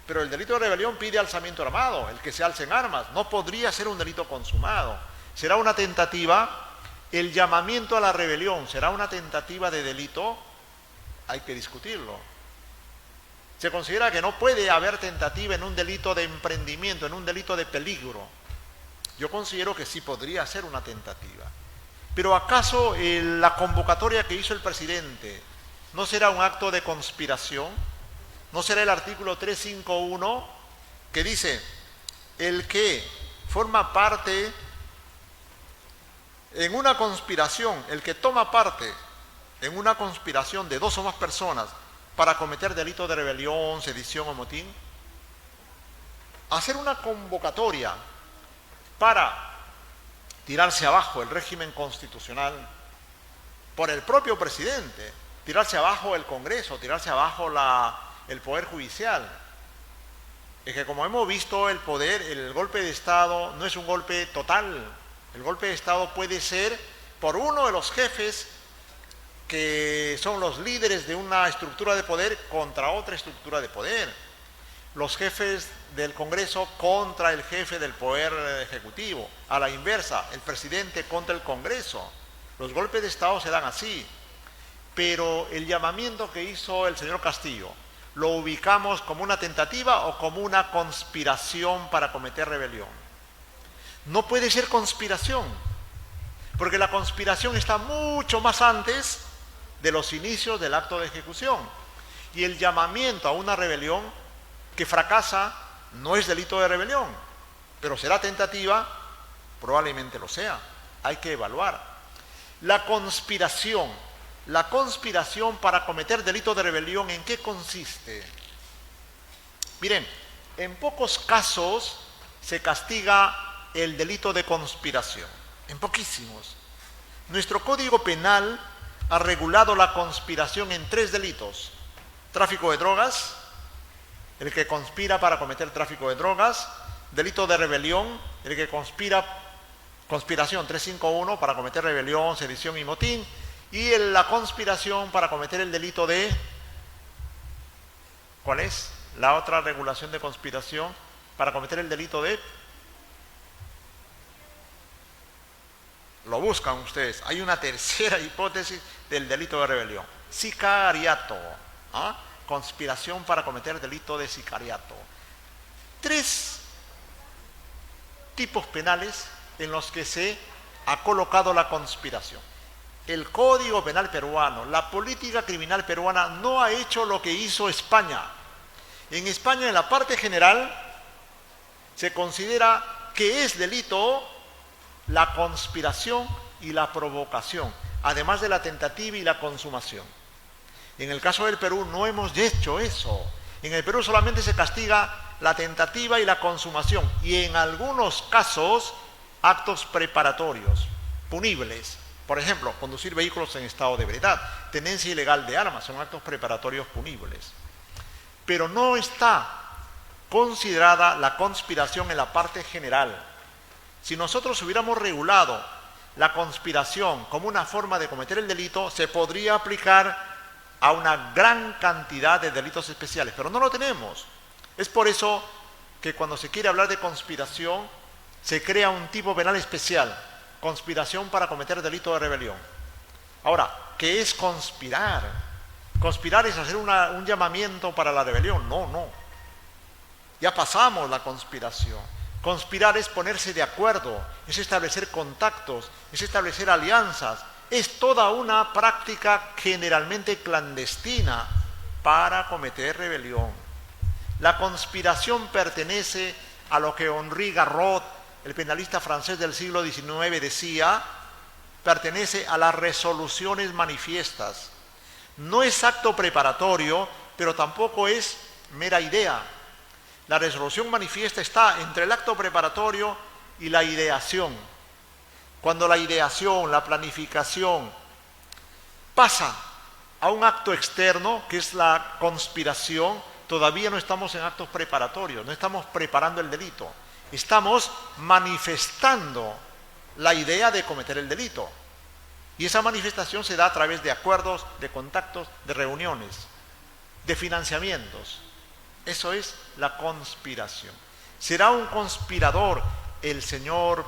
Pero el delito de rebelión pide alzamiento armado, el que se alce en armas. No podría ser un delito consumado. ¿Será una tentativa? El llamamiento a la rebelión, ¿será una tentativa de delito? Hay que discutirlo. Se considera que no puede haber tentativa en un delito de emprendimiento, en un delito de peligro. Yo considero que sí podría ser una tentativa. Pero ¿acaso la convocatoria que hizo el presidente no será un acto de conspiración? ¿No será el artículo 351 que dice, el que forma parte en una conspiración, el que toma parte en una conspiración de dos o más personas para cometer delito de rebelión, sedición o motín? Hacer una convocatoria para tirarse abajo el régimen constitucional por el propio presidente, tirarse abajo el Congreso, tirarse abajo el Poder Judicial. Es que como hemos visto, el golpe de Estado no es un golpe total. El golpe de Estado puede ser por uno de los jefes que son los líderes de una estructura de poder contra otra estructura de poder. Los jefes del Congreso contra el jefe del Poder Ejecutivo. A la inversa, el presidente contra el Congreso. Los golpes de Estado se dan así. Pero el llamamiento que hizo el señor Castillo, ¿lo ubicamos como una tentativa o como una conspiración para cometer rebelión? No puede ser conspiración, porque la conspiración está mucho más antes de los inicios del acto de ejecución. Y el llamamiento a una rebelión que fracasa no es delito de rebelión, pero será tentativa, probablemente lo sea. Hay que evaluar. La conspiración para cometer delito de rebelión, ¿en qué consiste? Miren, en pocos casos se castiga el delito de conspiración, en poquísimos. Nuestro Código Penal ha regulado la conspiración en 3 delitos: tráfico de drogas, el que conspira para cometer tráfico de drogas; delito de rebelión, el que conspiración 351 para cometer rebelión, sedición y motín; y la conspiración para cometer el delito de... ¿Cuál es la otra regulación de conspiración? Para cometer el delito de... Lo buscan ustedes. Hay una tercera hipótesis del delito de rebelión: sicariato. Conspiración para cometer delito de sicariato. 3 tipos penales en los que se ha colocado la conspiración. El Código Penal peruano, la política criminal peruana no ha hecho lo que hizo España. En España, en la parte general, se considera que es delito la conspiración y la provocación, además de la tentativa y la consumación. En el caso del Perú no hemos hecho eso. En el Perú solamente se castiga la tentativa y la consumación, y en algunos casos actos preparatorios, punibles. Por ejemplo, conducir vehículos en estado de ebriedad, tenencia ilegal de armas, son actos preparatorios punibles. Pero no está considerada la conspiración en la parte general. Si nosotros hubiéramos regulado la conspiración como una forma de cometer el delito, se podría aplicar a una gran cantidad de delitos especiales, pero no lo tenemos. Es por eso que cuando se quiere hablar de conspiración, se crea un tipo penal especial, conspiración para cometer delito de rebelión. Ahora, ¿qué es conspirar? Conspirar es hacer un llamamiento para la rebelión. No. Ya pasamos la conspiración. Conspirar es ponerse de acuerdo, es establecer contactos, es establecer alianzas. Es toda una práctica generalmente clandestina para cometer rebelión. La conspiración pertenece a lo que Henri Garrot, el penalista francés del siglo XIX, decía, pertenece a las resoluciones manifiestas. No es acto preparatorio, pero tampoco es mera idea. La resolución manifiesta está entre el acto preparatorio y la ideación. Cuando la ideación, la planificación pasa a un acto externo, que es la conspiración, todavía no estamos en actos preparatorios, no estamos preparando el delito. Estamos manifestando la idea de cometer el delito. Y esa manifestación se da a través de acuerdos, de contactos, de reuniones, de financiamientos. Eso es la conspiración. ¿Será un conspirador el señor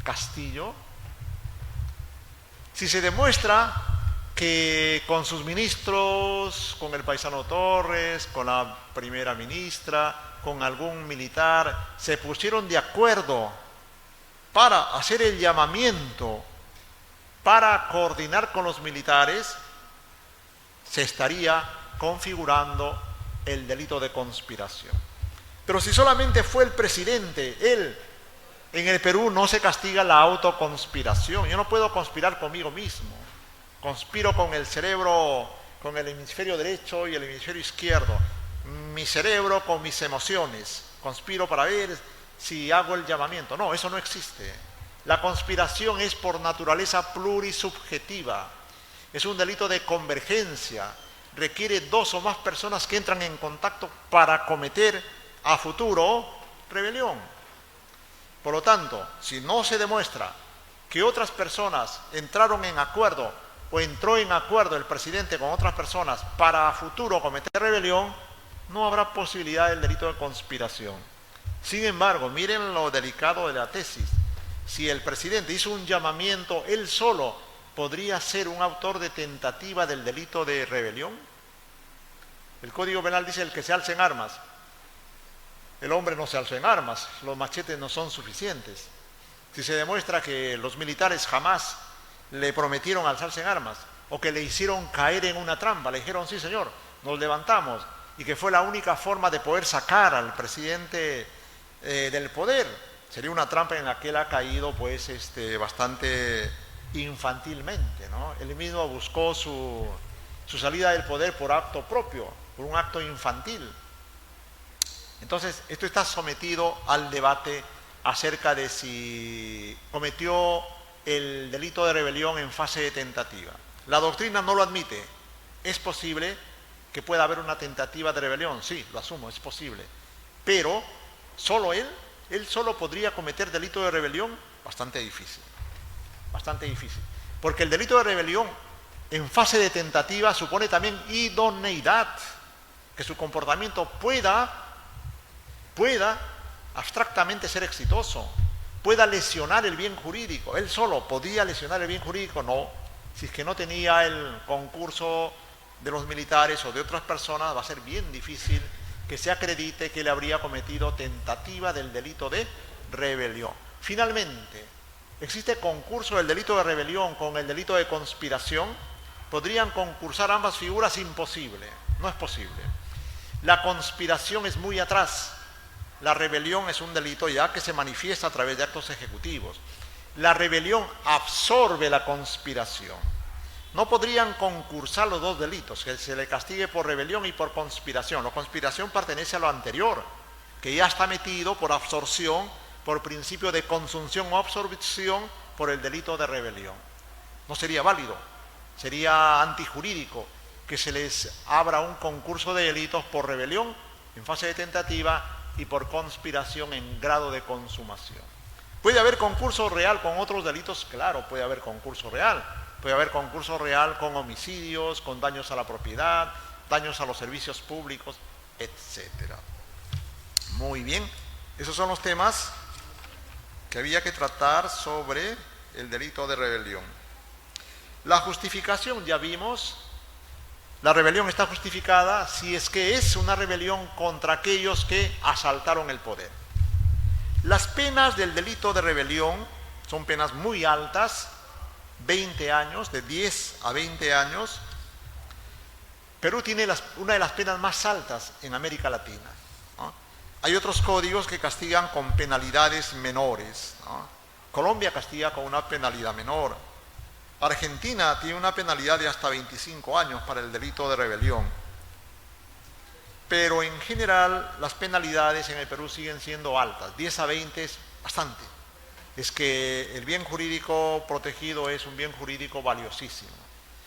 Castillo? Si se demuestra que con sus ministros, con el paisano Torres, con la primera ministra, con algún militar, se pusieron de acuerdo para hacer el llamamiento, para coordinar con los militares, se estaría configurando el delito de conspiración. Pero si solamente fue el presidente, él, en el Perú no se castiga la autoconspiración. Yo no puedo conspirar conmigo mismo. Conspiro con el cerebro, con el hemisferio derecho y el hemisferio izquierdo. Mi cerebro con mis emociones. Conspiro para ver si hago el llamamiento. No, eso no existe. La conspiración es por naturaleza plurisubjetiva. Es un delito de convergencia. Requiere dos o más personas que entran en contacto para cometer a futuro rebelión. Por lo tanto, si no se demuestra que otras personas entraron en acuerdo o entró en acuerdo el presidente con otras personas para a futuro cometer rebelión, no habrá posibilidad del delito de conspiración. Sin embargo, miren lo delicado de la tesis. Si el presidente hizo un llamamiento, él solo podría ser un autor de tentativa del delito de rebelión. El Código Penal dice el que se alce en armas. El hombre no se alzó en armas, los machetes no son suficientes. Si se demuestra que los militares jamás le prometieron alzarse en armas o que le hicieron caer en una trampa, le dijeron sí señor, nos levantamos, y que fue la única forma de poder sacar al presidente del poder, sería una trampa en la que él ha caído pues bastante infantilmente, ¿no? Él mismo buscó su salida del poder por acto propio, por un acto infantil. Entonces, esto está sometido al debate acerca de si cometió el delito de rebelión en fase de tentativa. La doctrina no lo admite. Es posible que pueda haber una tentativa de rebelión, sí, lo asumo, es posible. Pero, solo él solo podría cometer delito de rebelión, bastante difícil. Bastante difícil. Porque el delito de rebelión en fase de tentativa supone también idoneidad, que su comportamiento pueda abstractamente ser exitoso, pueda lesionar el bien jurídico. Él solo podía lesionar el bien jurídico, no. Si es que no tenía el concurso de los militares o de otras personas, va a ser bien difícil que se acredite que él habría cometido tentativa del delito de rebelión. Finalmente, ¿existe concurso del delito de rebelión con el delito de conspiración? ¿Podrían concursar ambas figuras? Imposible, no es posible. La conspiración es muy atrás. La rebelión es un delito ya que se manifiesta a través de actos ejecutivos. La rebelión absorbe la conspiración. no podrían concursar los dos delitos, que se le castigue por rebelión y por conspiración. La conspiración pertenece a lo anterior, que ya está metido por absorción, por principio de consunción o absorción, por el delito de rebelión. No sería válido, sería antijurídico que se les abra un concurso de delitos por rebelión en fase de tentativa y por conspiración en grado de consumación. ¿Puede haber concurso real con otros delitos? Claro, puede haber concurso real. Puede haber concurso real con homicidios, con daños a la propiedad, daños a los servicios públicos, etc. Muy bien, esos son los temas que había que tratar sobre el delito de rebelión. La justificación, ya vimos, la rebelión está justificada si es que es una rebelión contra aquellos que asaltaron el poder. Las penas del delito de rebelión son penas muy altas, 20 años, de 10 a 20 años. Perú tiene una de las penas más altas en América Latina, ¿no? Hay otros códigos que castigan con penalidades menores, ¿no? Colombia castiga con una penalidad menor. Argentina tiene una penalidad de hasta 25 años para el delito de rebelión. Pero en general las penalidades en el Perú siguen siendo altas, 10 a 20 es bastante. Es que el bien jurídico protegido es un bien jurídico valiosísimo.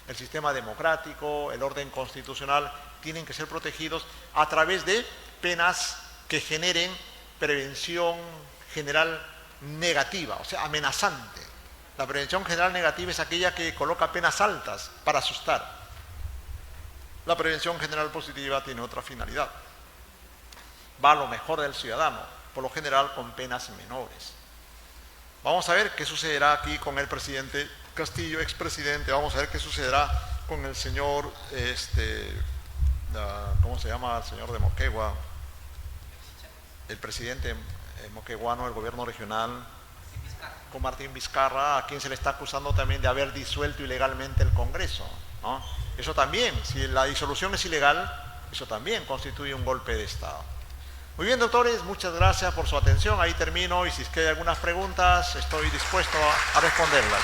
El sistema democrático, el orden constitucional tienen que ser protegidos a través de penas que generen prevención general negativa, o sea, amenazante. La prevención general negativa es aquella que coloca penas altas para asustar. La prevención general positiva tiene otra finalidad. Va a lo mejor del ciudadano, por lo general con penas menores. Vamos a ver qué sucederá aquí con el presidente Castillo, expresidente. Vamos a ver qué sucederá con el señor, ¿cómo se llama? El señor de Moquegua, el presidente moqueguano del gobierno regional, con Martín Vizcarra, a quien se le está acusando también de haber disuelto ilegalmente el Congreso, ¿no? Eso también, si la disolución es ilegal, eso también constituye un golpe de Estado. Muy bien, doctores, muchas gracias por su atención. Ahí termino y si es que hay algunas preguntas, estoy dispuesto a responderlas.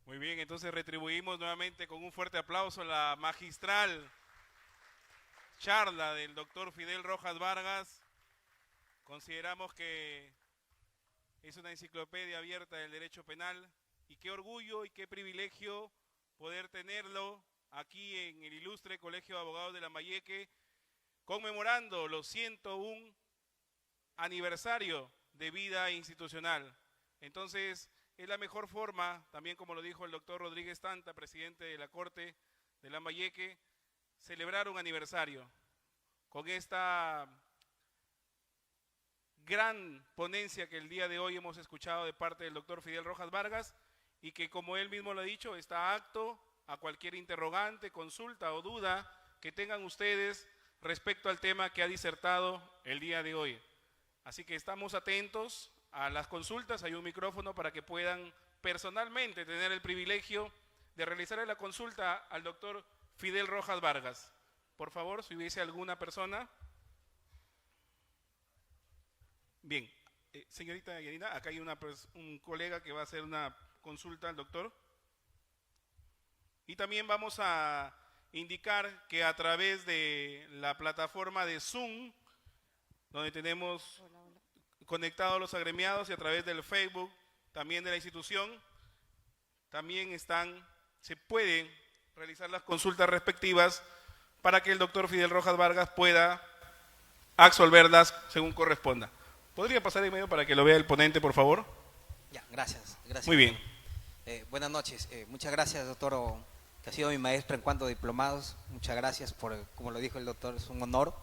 Muy bien, entonces retribuimos nuevamente con un fuerte aplauso la magistral charla del doctor Fidel Rojas Vargas. Consideramos que es una enciclopedia abierta del derecho penal y qué orgullo y qué privilegio poder tenerlo aquí en el ilustre Colegio de Abogados de Lambayeque, conmemorando los 101 aniversario de vida institucional. Entonces, es la mejor forma, también como lo dijo el doctor Rodríguez Tanta, presidente de la Corte de Lambayeque, celebrar un aniversario con esta gran ponencia que el día de hoy hemos escuchado de parte del doctor Fidel Rojas Vargas y que, como él mismo lo ha dicho, está apto a cualquier interrogante, consulta o duda que tengan ustedes respecto al tema que ha disertado el día de hoy. Así que estamos atentos a las consultas. Hay un micrófono para que puedan personalmente tener el privilegio de realizar la consulta al doctor Fidel Rojas Vargas. Por favor, si hubiese alguna persona. Bien, señorita Yanina, acá hay un colega que va a hacer una consulta al doctor. Y también vamos a indicar que a través de la plataforma de Zoom, donde tenemos conectados los agremiados, y a través del Facebook también de la institución, también se pueden realizar las consultas respectivas para que el doctor Fidel Rojas Vargas pueda absolverlas según corresponda. ¿Podría pasar en medio para que lo vea el ponente, por favor? Ya, gracias. Muy bien. Buenas noches. Muchas gracias, doctor, que ha sido mi maestro en cuanto a diplomados. Muchas gracias por, como lo dijo el doctor, es un honor,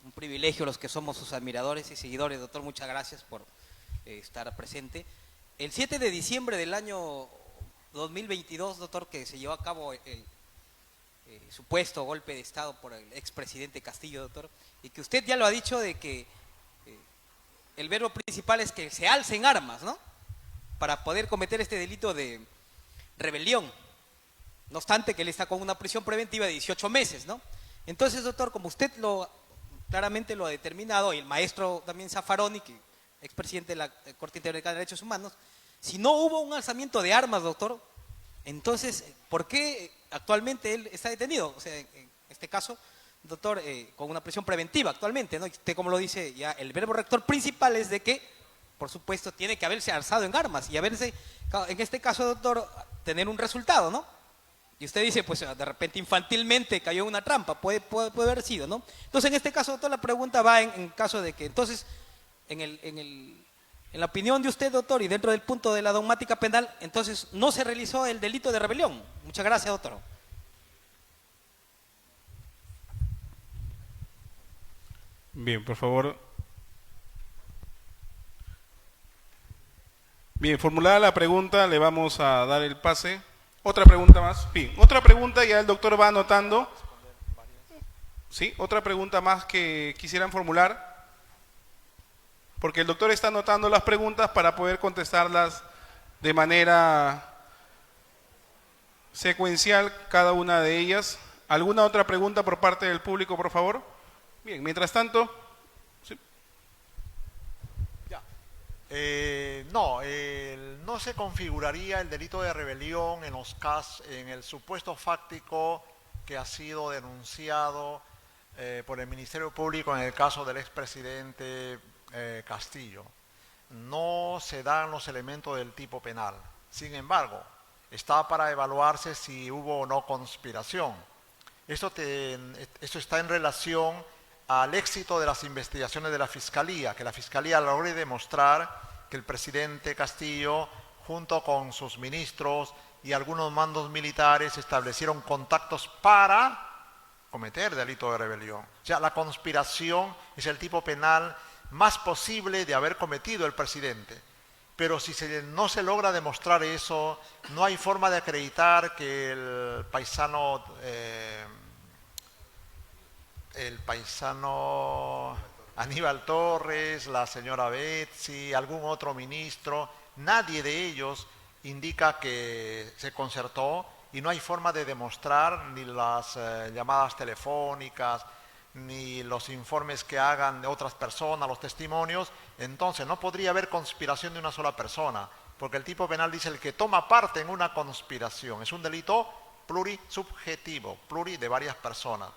un privilegio los que somos sus admiradores y seguidores. Doctor, muchas gracias por estar presente. El 7 de diciembre del año 2022, doctor, que se llevó a cabo el supuesto golpe de Estado por el expresidente Castillo, doctor, y que usted ya lo ha dicho de que el verbo principal es que se alcen armas, ¿no? Para poder cometer este delito de rebelión. No obstante que él está con una prisión preventiva de 18 meses, ¿no? Entonces, doctor, como usted claramente lo ha determinado, y el maestro también Zaffaroni, que expresidente de la Corte Interamericana de Derechos Humanos, si no hubo un alzamiento de armas, doctor, entonces, ¿por qué actualmente él está detenido? O sea, en este caso, doctor, con una prisión preventiva actualmente, ¿no? Usted, como lo dice, ya el verbo rector principal es de que, por supuesto, tiene que haberse alzado en armas y haberse, en este caso, doctor, tener un resultado, ¿no? Y usted dice, pues de repente infantilmente cayó en una trampa, puede haber sido, ¿no? Entonces, en este caso, doctor, la pregunta va en caso de que, entonces, en la opinión de usted, doctor, y dentro del punto de la dogmática penal, entonces no se realizó el delito de rebelión. Muchas gracias, doctor. Bien, por favor. Bien, formulada la pregunta, le vamos a dar el pase. Otra pregunta más. Bien, otra pregunta, ya el doctor va anotando. ¿Sí? Otra pregunta más que quisieran formular. Porque el doctor está anotando las preguntas para poder contestarlas de manera secuencial, cada una de ellas. ¿Alguna otra pregunta por parte del público, por favor? Bien, mientras tanto... ¿sí? No se configuraría el delito de rebelión en los casos, en el supuesto fáctico que ha sido denunciado por el Ministerio Público en el caso del expresidente Castillo. No se dan los elementos del tipo penal. Sin embargo, está para evaluarse si hubo o no conspiración. Esto está en relación al éxito de las investigaciones de la Fiscalía, que la Fiscalía logre demostrar que el presidente Castillo, junto con sus ministros y algunos mandos militares, establecieron contactos para cometer delito de rebelión. O sea, la conspiración es el tipo penal más posible de haber cometido el presidente. Pero si no se logra demostrar eso, no hay forma de acreditar que el paisano Aníbal Torres, la señora Betsy, algún otro ministro, nadie de ellos indica que se concertó y no hay forma de demostrar ni las llamadas telefónicas, ni los informes que hagan de otras personas, los testimonios. Entonces no podría haber conspiración de una sola persona, porque el tipo penal dice el que toma parte en una conspiración. Es un delito plurisubjetivo, pluri de varias personas.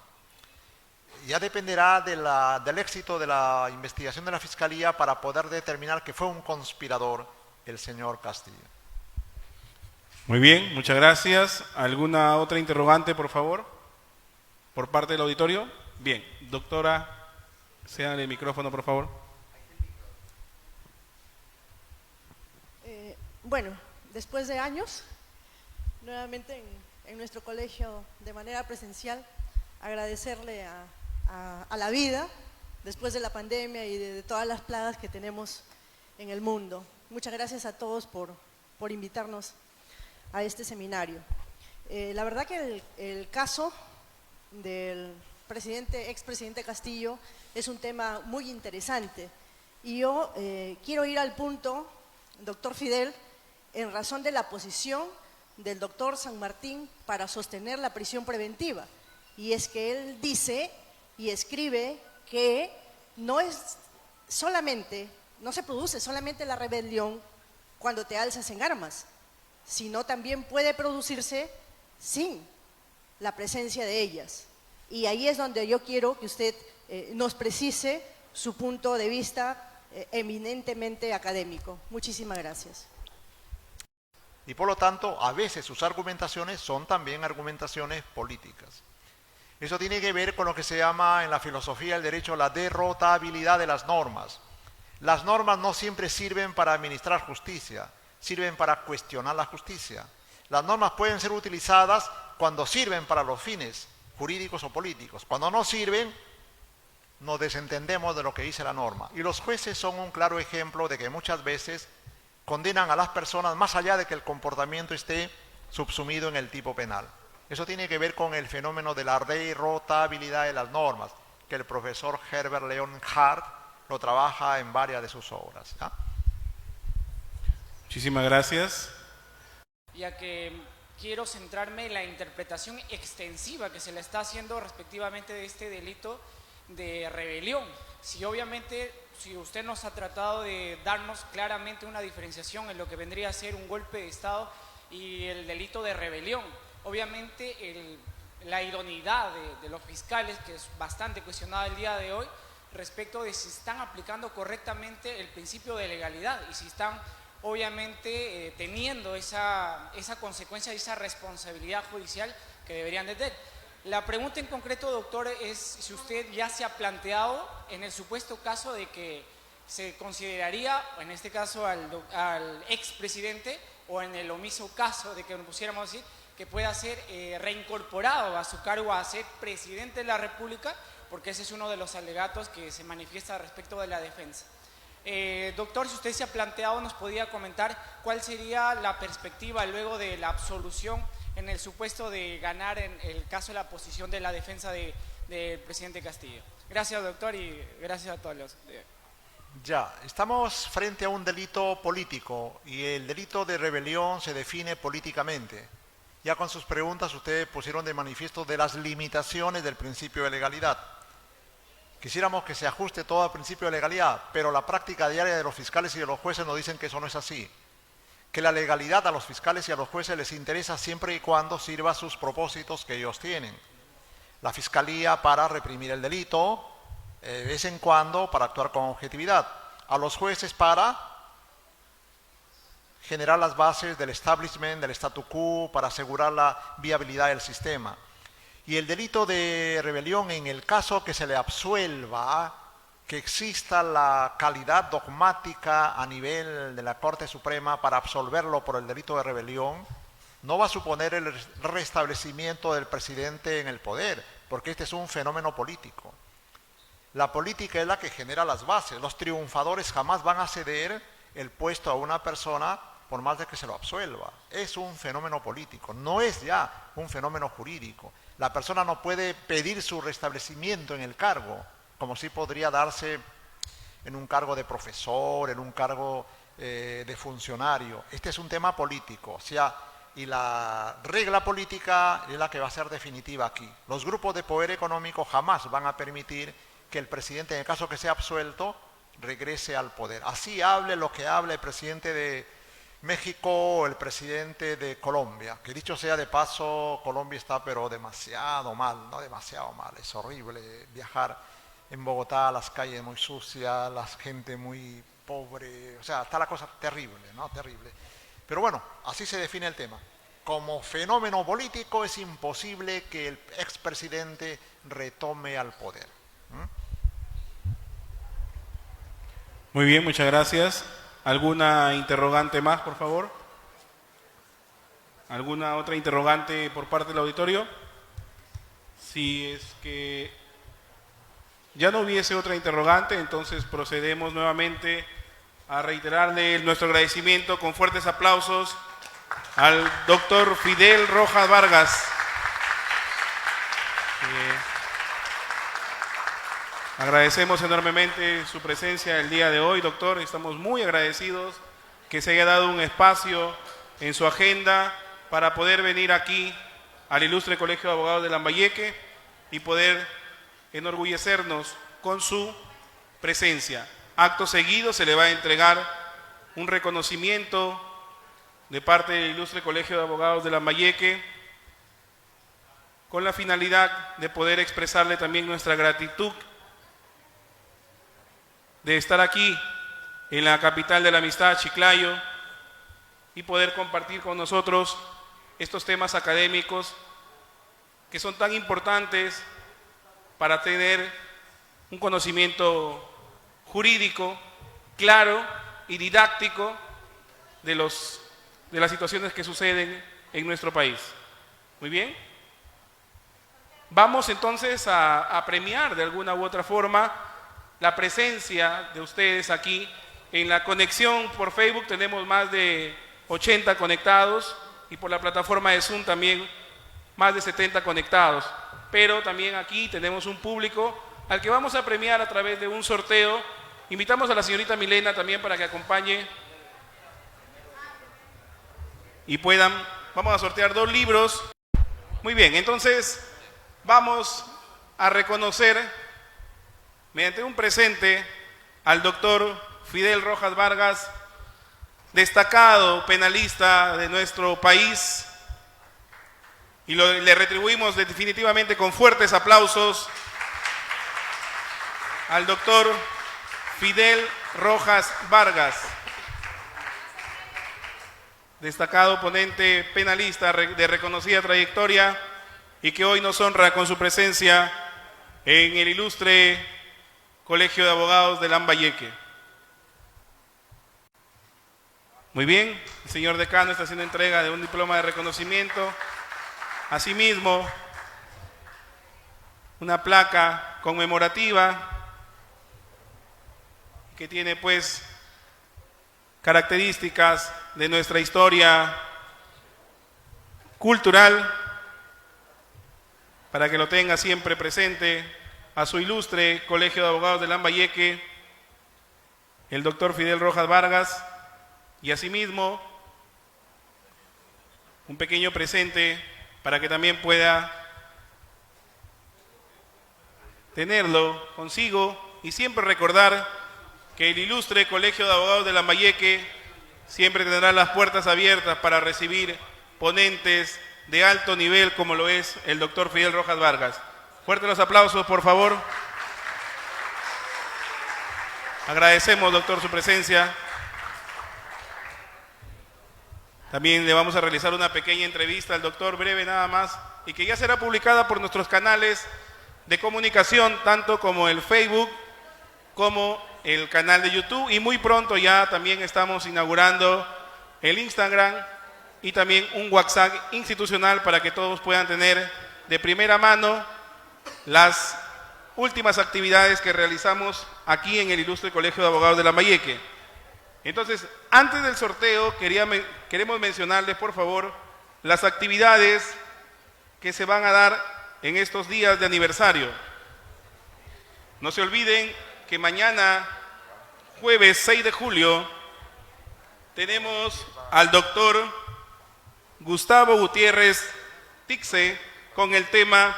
Ya dependerá del éxito de la investigación de la Fiscalía para poder determinar que fue un conspirador el señor Castillo. Muy bien, muchas gracias. ¿Alguna otra interrogante, por favor? Por parte del auditorio. Bien, doctora, cédale el micrófono, por favor. Bueno, después de años, nuevamente en nuestro colegio de manera presencial, agradecerle a la vida después de la pandemia y de todas las plagas que tenemos en el mundo. Muchas gracias a todos por invitarnos a este seminario. La verdad que el caso del expresidente Castillo es un tema muy interesante y yo quiero ir al punto, doctor Fidel, en razón de la posición del doctor San Martín para sostener la prisión preventiva. Y es que él dice y escribe que no se produce solamente la rebelión cuando te alzas en armas, sino también puede producirse sin la presencia de ellas. Y ahí es donde yo quiero que usted nos precise su punto de vista eminentemente académico. Muchísimas gracias. Y por lo tanto, a veces sus argumentaciones son también argumentaciones políticas. Eso tiene que ver con lo que se llama en la filosofía del derecho la derrotabilidad de las normas. Las normas no siempre sirven para administrar justicia, sirven para cuestionar la justicia. Las normas pueden ser utilizadas cuando sirven para los fines jurídicos o políticos. Cuando no sirven, nos desentendemos de lo que dice la norma. Y los jueces son un claro ejemplo de que muchas veces condenan a las personas más allá de que el comportamiento esté subsumido en el tipo penal. Eso tiene que ver con el fenómeno de la derrotabilidad de las normas, que el profesor Herbert Leonhardt lo trabaja en varias de sus obras, ¿ya? Muchísimas gracias. Ya que quiero centrarme en la interpretación extensiva que se le está haciendo respectivamente de este delito de rebelión. Si obviamente, si usted nos ha tratado de darnos claramente una diferenciación en lo que vendría a ser un golpe de Estado y el delito de rebelión, obviamente la idoneidad de los fiscales, que es bastante cuestionada el día de hoy, respecto de si están aplicando correctamente el principio de legalidad y si están obviamente teniendo esa consecuencia y esa responsabilidad judicial que deberían de tener. La pregunta en concreto, doctor, es si usted ya se ha planteado en el supuesto caso de que se consideraría, en este caso al expresidente, o en el omiso caso de que nos pusiéramos a decir, que pueda ser reincorporado a su cargo a ser presidente de la República, porque ese es uno de los alegatos que se manifiesta respecto de la defensa. Doctor, si usted se ha planteado, nos podría comentar cuál sería la perspectiva luego de la absolución en el supuesto de ganar en el caso de la posición de la defensa del presidente Castillo. Gracias, doctor, y gracias a todos los... Ya, estamos frente a un delito político y el delito de rebelión se define políticamente. Ya con sus preguntas ustedes pusieron de manifiesto de las limitaciones del principio de legalidad. Quisiéramos que se ajuste todo al principio de legalidad, pero la práctica diaria de los fiscales y de los jueces nos dicen que eso no es así. Que la legalidad a los fiscales y a los jueces les interesa siempre y cuando sirva a sus propósitos que ellos tienen. La fiscalía para reprimir el delito, de vez en cuando para actuar con objetividad. A los jueces para generar las bases del establishment, del statu quo, para asegurar la viabilidad del sistema. Y el delito de rebelión, en el caso que se le absuelva, que exista la calidad dogmática a nivel de la Corte Suprema para absolverlo por el delito de rebelión, no va a suponer el restablecimiento del presidente en el poder, porque este es un fenómeno político. La política es la que genera las bases. Los triunfadores jamás van a ceder el puesto a una persona por más de que se lo absuelva. Es un fenómeno político, no es ya un fenómeno jurídico. La persona no puede pedir su restablecimiento en el cargo, como sí podría darse en un cargo de profesor, en un cargo de funcionario. Este es un tema político, o sea, y la regla política es la que va a ser definitiva aquí. Los grupos de poder económico jamás van a permitir que el presidente, en el caso que sea absuelto, regrese al poder. Así hable lo que hable el presidente de México o el presidente de Colombia, que dicho sea de paso, Colombia está pero demasiado mal, no demasiado mal, es horrible viajar en Bogotá, las calles muy sucias, la gente muy pobre, o sea, está la cosa terrible, ¿no? Terrible. Pero bueno, así se define el tema. Como fenómeno político es imposible que el expresidente retome al poder. Muy bien, muchas gracias. ¿Alguna interrogante más, por favor? ¿Alguna otra interrogante por parte del auditorio? Si es que ya no hubiese otra interrogante, entonces procedemos nuevamente a reiterarle nuestro agradecimiento con fuertes aplausos al doctor Fidel Rojas Vargas. Agradecemos enormemente su presencia el día de hoy, doctor. Estamos muy agradecidos que se haya dado un espacio en su agenda para poder venir aquí al ilustre Colegio de Abogados de Lambayeque y poder enorgullecernos con su presencia. Acto seguido se le va a entregar un reconocimiento de parte del ilustre Colegio de Abogados de Lambayeque con la finalidad de poder expresarle también nuestra gratitud de estar aquí en la capital de la amistad, Chiclayo, y poder compartir con nosotros estos temas académicos que son tan importantes para tener un conocimiento jurídico claro y didáctico de las situaciones que suceden en nuestro país. Muy bien. Vamos entonces a premiar de alguna u otra forma la presencia de ustedes aquí. En la conexión por Facebook tenemos más de 80 conectados y por la plataforma de Zoom también más de 70 conectados. Pero también aquí tenemos un público al que vamos a premiar a través de un sorteo Invitamos a la señorita Milena también para que acompañe y puedan. Vamos a sortear 2 libros. Muy bien, entonces vamos a reconocer mediante un presente al doctor Fidel Rojas Vargas, destacado penalista de nuestro país, y le retribuimos definitivamente con fuertes aplausos al doctor Fidel Rojas Vargas, destacado ponente penalista de reconocida trayectoria y que hoy nos honra con su presencia en el ilustre Colegio de Abogados de Lambayeque. Muy bien, el señor decano está haciendo entrega de un diploma de reconocimiento. Asimismo, una placa conmemorativa que tiene pues características de nuestra historia cultural, para que lo tenga siempre presente, a su ilustre Colegio de Abogados de Lambayeque, el doctor Fidel Rojas Vargas, y asimismo un pequeño presente para que también pueda tenerlo consigo y siempre recordar que el ilustre Colegio de Abogados de Lambayeque siempre tendrá las puertas abiertas para recibir ponentes de alto nivel como lo es el doctor Fidel Rojas Vargas. Fuertes los aplausos, por favor. Agradecemos, doctor, su presencia. También le vamos a realizar una pequeña entrevista al doctor, breve nada más, y que ya será publicada por nuestros canales de comunicación, tanto como el Facebook como el canal de YouTube, y muy pronto ya también estamos inaugurando el Instagram y también un WhatsApp institucional para que todos puedan tener de primera mano las últimas actividades que realizamos aquí en el ilustre Colegio de Abogados de Lambayeque. Entonces, antes del sorteo, queremos mencionarles, por favor, las actividades que se van a dar en estos días de aniversario. No se olviden que mañana, jueves 6 de julio, tenemos al doctor Gustavo Gutiérrez Tixe con el tema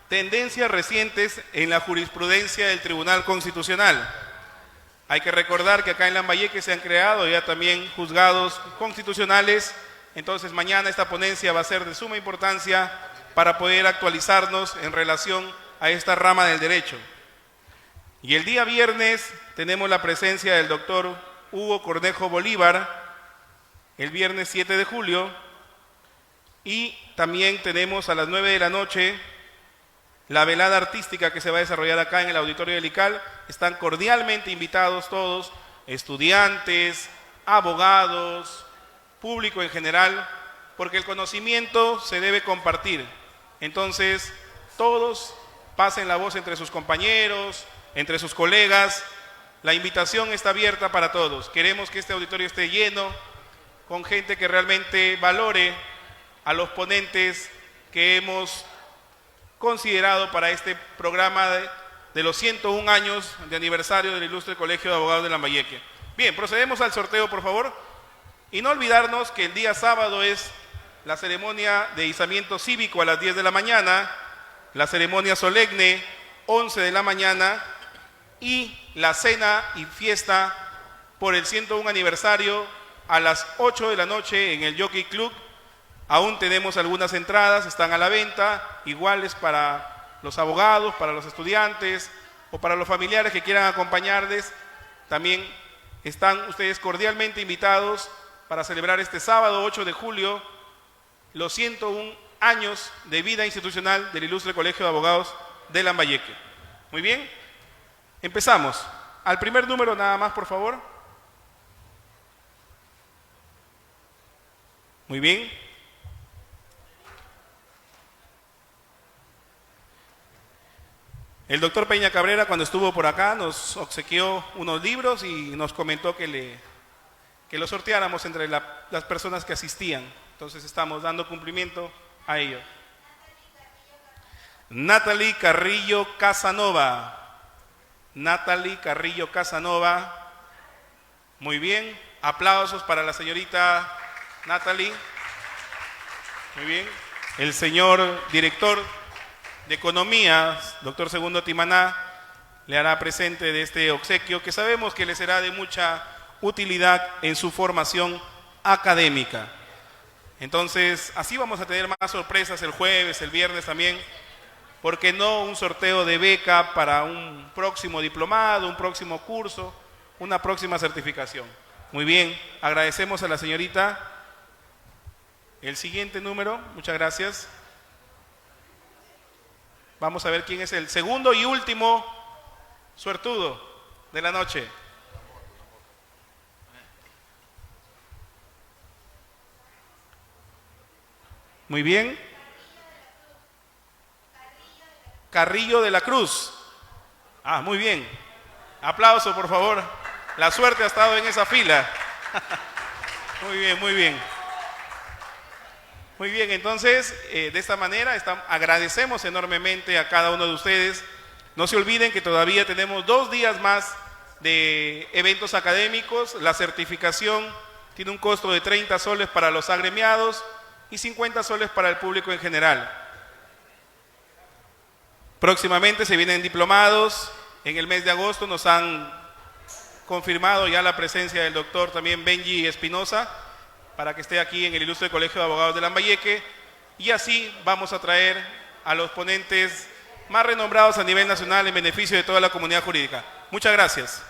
Tendencias recientes en la jurisprudencia del Tribunal Constitucional. Hay que recordar que acá en Lambayeque se han creado ya también juzgados constitucionales, entonces mañana esta ponencia va a ser de suma importancia para poder actualizarnos en relación a esta rama del derecho. Y el día viernes tenemos la presencia del doctor Hugo Cornejo Bolívar, el viernes 7 de julio, y también tenemos a las 9 de la noche la velada artística que se va a desarrollar acá en el auditorio del ICAL. Están cordialmente invitados todos, estudiantes, abogados, público en general, porque el conocimiento se debe compartir. Entonces, todos pasen la voz entre sus compañeros, entre sus colegas. La invitación está abierta para todos. Queremos que este auditorio esté lleno, con gente que realmente valore a los ponentes que hemos considerado para este programa de los 101 años de aniversario del ilustre Colegio de Abogados de Lambayeque. Bien, procedemos al sorteo, por favor. Y no olvidarnos que el día sábado es la ceremonia de izamiento cívico a las 10 de la mañana, la ceremonia solemne 11 de la mañana y la cena y fiesta por el 101 aniversario a las 8 de la noche en el Jockey Club. Aún tenemos algunas entradas, están a la venta, iguales para los abogados, para los estudiantes o para los familiares que quieran acompañarles. También están ustedes cordialmente invitados para celebrar este sábado 8 de julio los 101 años de vida institucional del ilustre Colegio de Abogados de Lambayeque. Muy bien, empezamos. Al primer número nada más, por favor. Muy bien. El doctor Peña Cabrera, cuando estuvo por acá, nos obsequió unos libros y nos comentó que los sorteáramos entre las personas que asistían. Entonces estamos dando cumplimiento a ello. Natalie Carrillo Casanova. Natalie Carrillo Casanova. Muy bien. Aplausos para la señorita Natalie. Muy bien. El señor director de Economía, doctor Segundo Timaná, le hará presente de este obsequio que sabemos que le será de mucha utilidad en su formación académica. Entonces, así vamos a tener más sorpresas el jueves, el viernes también. ¿Por qué no un sorteo de beca para un próximo diplomado, un próximo curso, una próxima certificación? Muy bien, agradecemos a la señorita. El siguiente número, muchas gracias. Vamos a ver quién es el segundo y último suertudo de la noche. Muy bien. Carrillo de la Cruz. Ah, muy bien. Aplauso, por favor. La suerte ha estado en esa fila. Muy bien, muy bien. Muy bien, entonces, de esta manera agradecemos enormemente a cada uno de ustedes. No se olviden que todavía tenemos 2 días más de eventos académicos. La certificación tiene un costo de 30 soles para los agremiados y 50 soles para el público en general. Próximamente se vienen diplomados. En el mes de agosto nos han confirmado ya la presencia del doctor también Benji Espinosa para que esté aquí en el Ilustre Colegio de Abogados de Lambayeque, y así vamos a traer a los ponentes más renombrados a nivel nacional en beneficio de toda la comunidad jurídica. Muchas gracias.